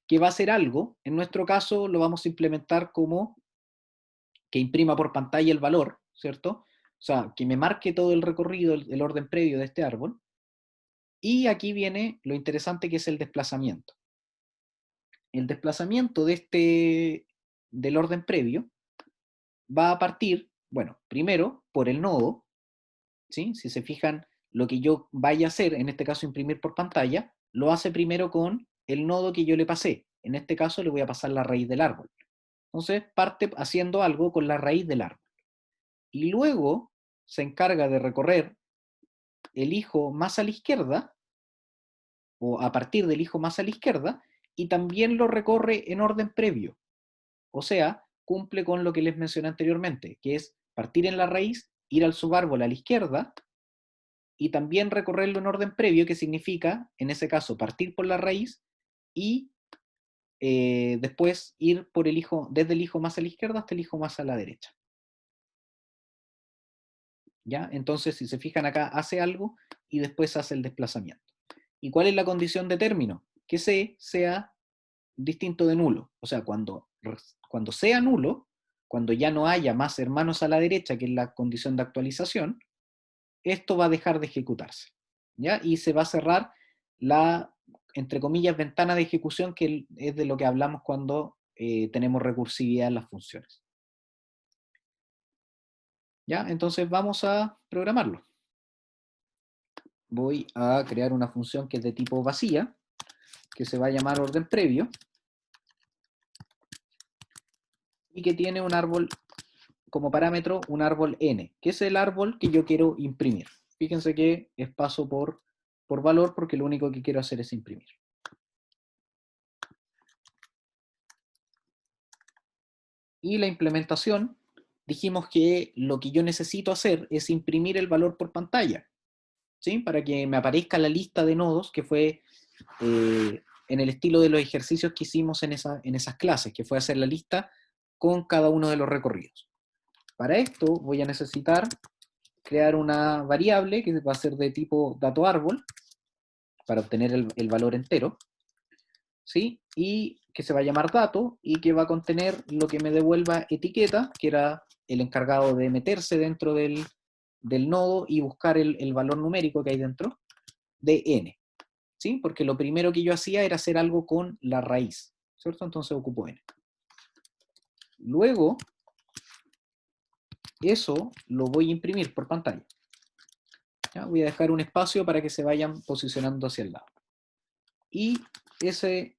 que va a hacer algo, en nuestro caso lo vamos a implementar como que imprima por pantalla el valor, ¿cierto? sea, que me marque todo el recorrido, el orden previo de este árbol. Y aquí viene lo interesante que es el desplazamiento. El desplazamiento del orden previo va a partir, bueno, primero por el nodo, ¿sí? Si se fijan, lo que yo vaya a hacer, en este caso imprimir por pantalla, lo hace primero con el nodo que yo le pasé. En este caso le voy a pasar la raíz del árbol. Entonces parte haciendo algo con la raíz del árbol. Y luego se encarga de recorrer el hijo más a la izquierda, o a partir del hijo más a la izquierda, y también lo recorre en orden previo. O sea, cumple con lo que les mencioné anteriormente, que es partir en la raíz, ir al subárbol a la izquierda, y también recorrerlo en orden previo, que significa, en ese caso, partir por la raíz y después ir por el hijo, desde el hijo más a la izquierda hasta el hijo más a la derecha. ¿Ya? Entonces, si se fijan acá, hace algo y después hace el desplazamiento. ¿Y cuál es la condición de término? Que C sea distinto de nulo. O sea, cuando sea nulo, cuando ya no haya más hermanos a la derecha, que es la condición de actualización, esto va a dejar de ejecutarse. ¿Ya? Y se va a cerrar la, entre comillas, ventana de ejecución, que es de lo que hablamos cuando tenemos recursividad en las funciones. ¿Ya? Entonces vamos a programarlo. Voy a crear una función que es de tipo vacía, que se va a llamar orden previo, y que tiene un árbol como parámetro, un árbol n, que es el árbol que yo quiero imprimir. Fíjense que es paso por valor, porque lo único que quiero hacer es imprimir. Y la implementación, dijimos que lo que yo necesito hacer es imprimir el valor por pantalla, ¿sí? Para que me aparezca la lista de nodos, que fue en el estilo de los ejercicios que hicimos en esas clases, que fue hacer la lista con cada uno de los recorridos. Para esto voy a necesitar crear una variable que va a ser de tipo dato árbol, para obtener el valor entero, ¿sí? Y que se va a llamar dato y que va a contener lo que me devuelva etiqueta, que era el encargado de meterse dentro del nodo y buscar el valor numérico que hay dentro de n, ¿sí? Porque lo primero que yo hacía era hacer algo con la raíz, ¿cierto? Entonces ocupo n. Luego, eso lo voy a imprimir por pantalla. ¿Ya? Voy a dejar un espacio para que se vayan posicionando hacia el lado. Y ese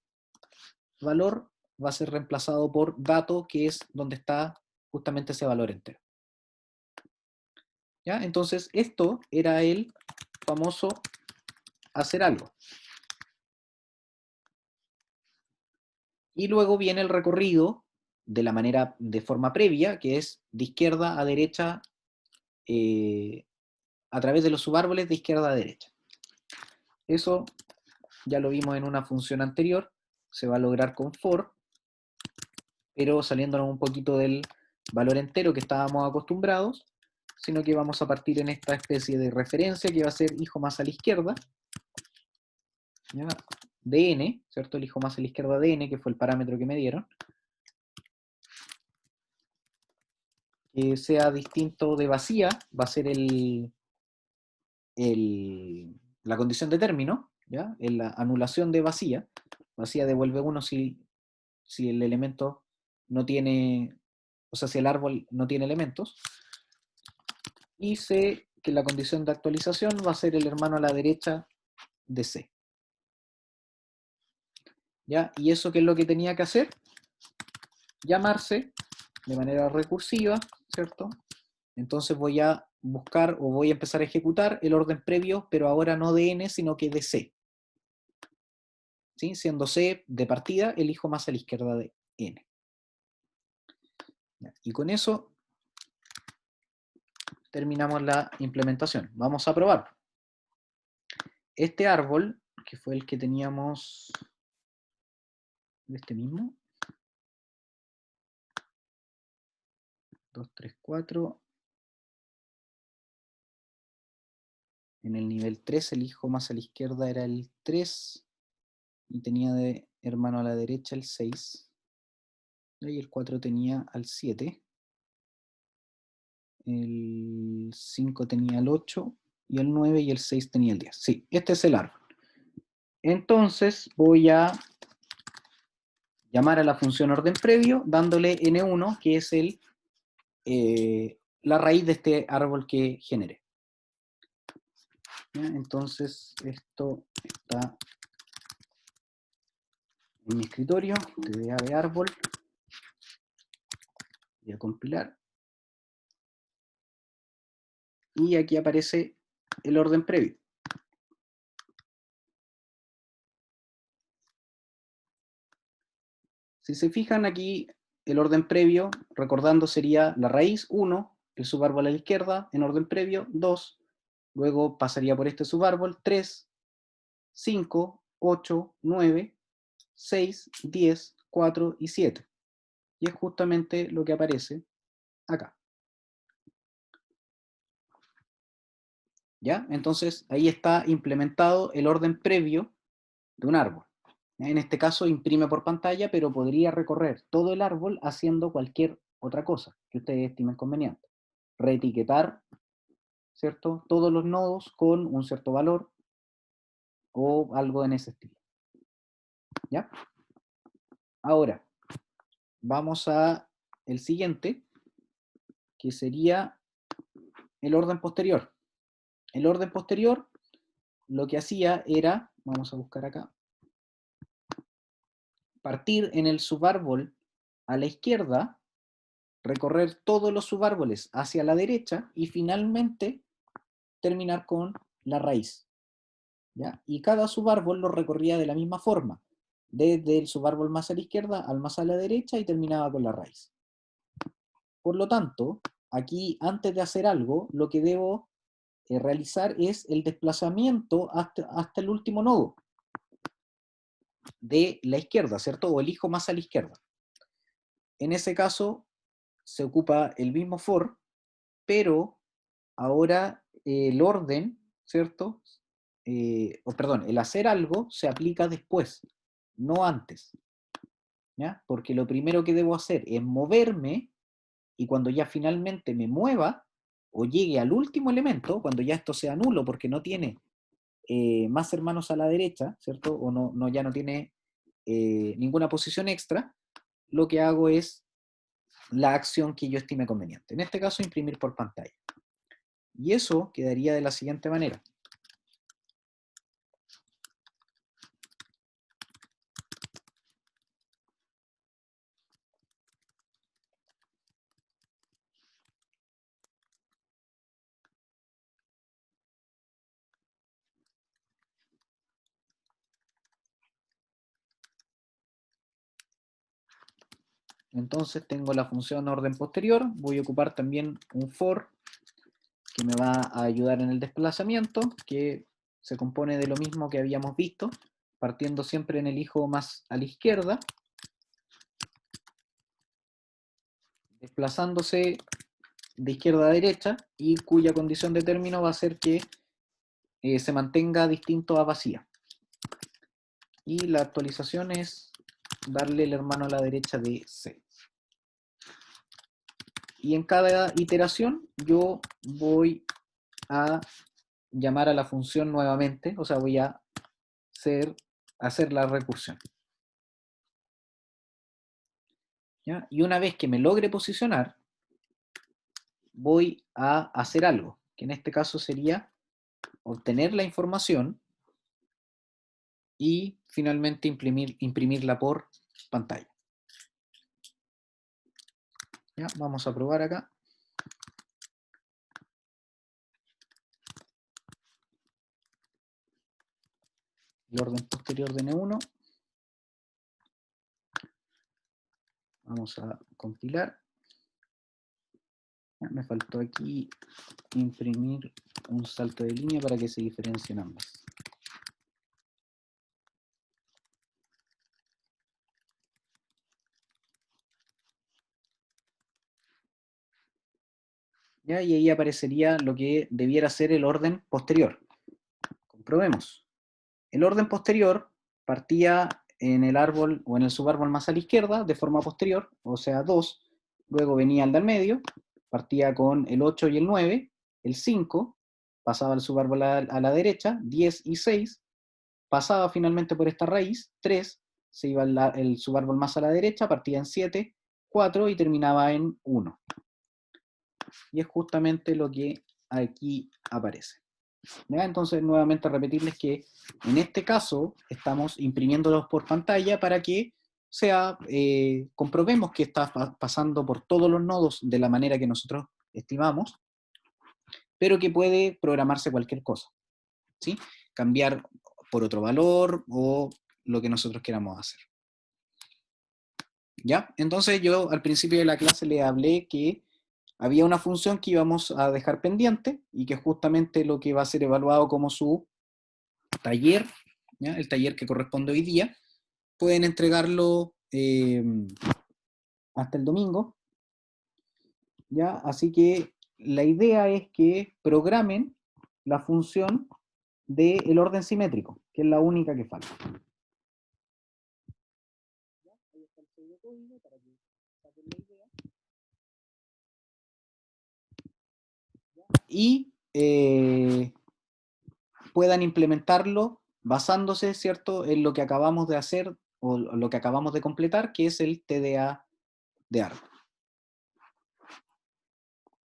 valor va a ser reemplazado por dato, que es donde está justamente ese valor entero. ¿Ya? Entonces, esto era el famoso hacer algo. Y luego viene el recorrido de forma previa, que es de izquierda a derecha, a través de los subárboles de izquierda a derecha. Eso ya lo vimos en una función anterior, se va a lograr con for, pero saliéndonos un poquito del valor entero que estábamos acostumbrados, sino que vamos a partir en esta especie de referencia que va a ser hijo más a la izquierda, ¿ya? De n, ¿cierto? El hijo más a la izquierda de n, que fue el parámetro que me dieron, que sea distinto de vacía, va a ser la condición de término, ¿ya? En la anulación de vacía. Vacía devuelve 1 si el elemento no tiene, o sea, si el árbol no tiene elementos. Y C, que la condición de actualización va a ser el hermano a la derecha de C. ¿Ya? ¿Y eso qué es lo que tenía que hacer? Llamarse de manera recursiva, ¿cierto? Entonces voy a buscar o voy a empezar a ejecutar el orden previo, pero ahora no de n, sino que de c. ¿Sí? Siendo c de partida el hijo más a la izquierda de n. Y con eso terminamos la implementación. Vamos a probar. Este árbol, que fue el que teníamos de este mismo, 2, 3, 4. En el nivel 3 el hijo más a la izquierda era el 3 y tenía de hermano a la derecha el 6. Y el 4 tenía al 7. el 5 tenía el 8, y el 9 y el 6 tenía el 10. Sí, este es el árbol. Entonces voy a llamar a la función orden previo dándole n1, que es la raíz de este árbol que generé. ¿Ya? Entonces esto está en mi escritorio, tda de árbol, voy a compilar, y aquí aparece el orden previo. Si se fijan aquí, el orden previo, recordando, sería la raíz 1, el subárbol a la izquierda, en orden previo, 2, luego pasaría por este subárbol, 3, 5, 8, 9, 6, 10, 4 y 7. Y es justamente lo que aparece acá. ¿Ya? Entonces, ahí está implementado el orden previo de un árbol. En este caso imprime por pantalla, pero podría recorrer todo el árbol haciendo cualquier otra cosa que ustedes estimen conveniente. Reetiquetar, ¿cierto? Todos los nodos con un cierto valor o algo en ese estilo. ¿Ya? Ahora, vamos a el siguiente, que sería el orden posterior. El orden posterior lo que hacía era, vamos a buscar acá, partir en el subárbol a la izquierda, recorrer todos los subárboles hacia la derecha y finalmente terminar con la raíz. ¿Ya? Y cada subárbol lo recorría de la misma forma, desde el subárbol más a la izquierda al más a la derecha y terminaba con la raíz. Por lo tanto, aquí antes de hacer algo, lo que debo realizar es el desplazamiento hasta el último nodo de la izquierda, ¿cierto? O el hijo más a la izquierda. En ese caso, se ocupa el mismo for, pero ahora el orden, ¿cierto? Perdón, el hacer algo se aplica después, no antes, ¿ya? Porque lo primero que debo hacer es moverme, y cuando ya finalmente me mueva, o llegue al último elemento, cuando ya esto sea nulo porque no tiene más hermanos a la derecha, ¿cierto? O ya no tiene ninguna posición extra, lo que hago es la acción que yo estime conveniente. En este caso, imprimir por pantalla. Y eso quedaría de la siguiente manera. Entonces tengo la función orden posterior, voy a ocupar también un for que me va a ayudar en el desplazamiento, que se compone de lo mismo que habíamos visto, partiendo siempre en el hijo más a la izquierda, desplazándose de izquierda a derecha, y cuya condición de término va a ser que se mantenga distinto a vacía. Y la actualización es darle el hermano a la derecha de C. Y en cada iteración yo voy a llamar a la función nuevamente, o sea, voy a hacer la recursión. ¿Ya? Y una vez que me logre posicionar, voy a hacer algo, que en este caso sería obtener la información y finalmente imprimirla por pantalla. ¿Ya? Vamos a probar acá. El orden posterior de N1. Vamos a compilar. Me faltó aquí imprimir un salto de línea para que se diferencien ambas. ¿Ya? Y ahí aparecería lo que debiera ser el orden posterior. Comprobemos. El orden posterior partía en el árbol o en el subárbol más a la izquierda de forma posterior, o sea 2, luego venía al del medio, partía con el 8 y el 9, el 5 pasaba el subárbol a la derecha, 10 y 6, pasaba finalmente por esta raíz, 3, se iba el subárbol más a la derecha, partía en 7, 4 y terminaba en 1. Y es justamente lo que aquí aparece. ¿Ya? Entonces, nuevamente repetirles que en este caso estamos imprimiéndolos por pantalla para que comprobemos que está pasando por todos los nodos de la manera que nosotros estimamos, pero que puede programarse cualquier cosa, ¿sí? Cambiar por otro valor o lo que nosotros queramos hacer. ¿Ya? Entonces yo al principio de la clase le hablé que había una función que íbamos a dejar pendiente y que justamente lo que va a ser evaluado como su taller, ¿ya? El taller que corresponde hoy día, pueden entregarlo hasta el domingo, ¿ya? Así que la idea es que programen la función del orden simétrico, que es la única que falta. Ahí está el pseudocódigo para que saquen la idea. Y puedan implementarlo basándose, ¿cierto?, en lo que acabamos de hacer o lo que acabamos de completar, que es el TDA de árbol.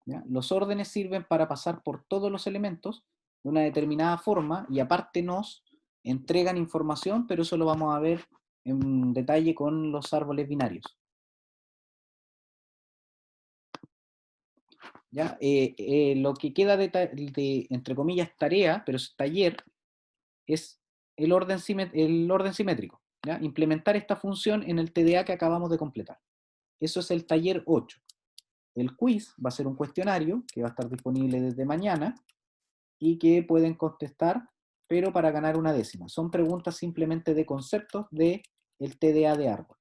¿Ya? Los órdenes sirven para pasar por todos los elementos de una determinada forma y aparte nos entregan información, pero eso lo vamos a ver en detalle con los árboles binarios. ¿Ya? Lo que queda de, entre comillas, tarea, pero es taller, es el orden simétrico. ¿Ya? Implementar esta función en el TDA que acabamos de completar. Eso es el taller 8. El quiz va a ser un cuestionario que va a estar disponible desde mañana y que pueden contestar, pero para ganar una décima. Son preguntas simplemente de conceptos del TDA de árbol.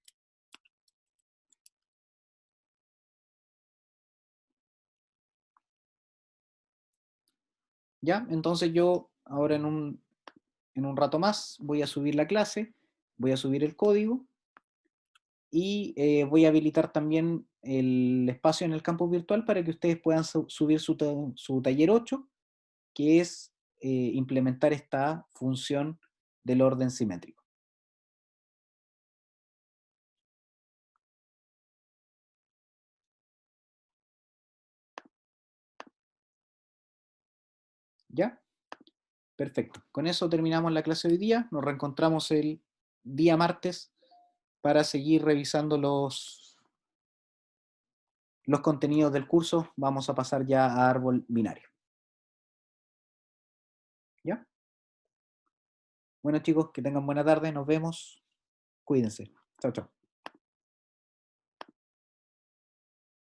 ¿Ya? Entonces yo ahora en un rato más voy a subir la clase, voy a subir el código y voy a habilitar también el espacio en el campus virtual para que ustedes puedan subir su taller 8, que es implementar esta función del orden simétrico. ¿Ya? Perfecto. Con eso terminamos la clase de hoy día. Nos reencontramos el día martes para seguir revisando los contenidos del curso. Vamos a pasar ya a árbol binario. ¿Ya? Bueno chicos, que tengan buena tarde. Nos vemos. Cuídense. Chao, chao.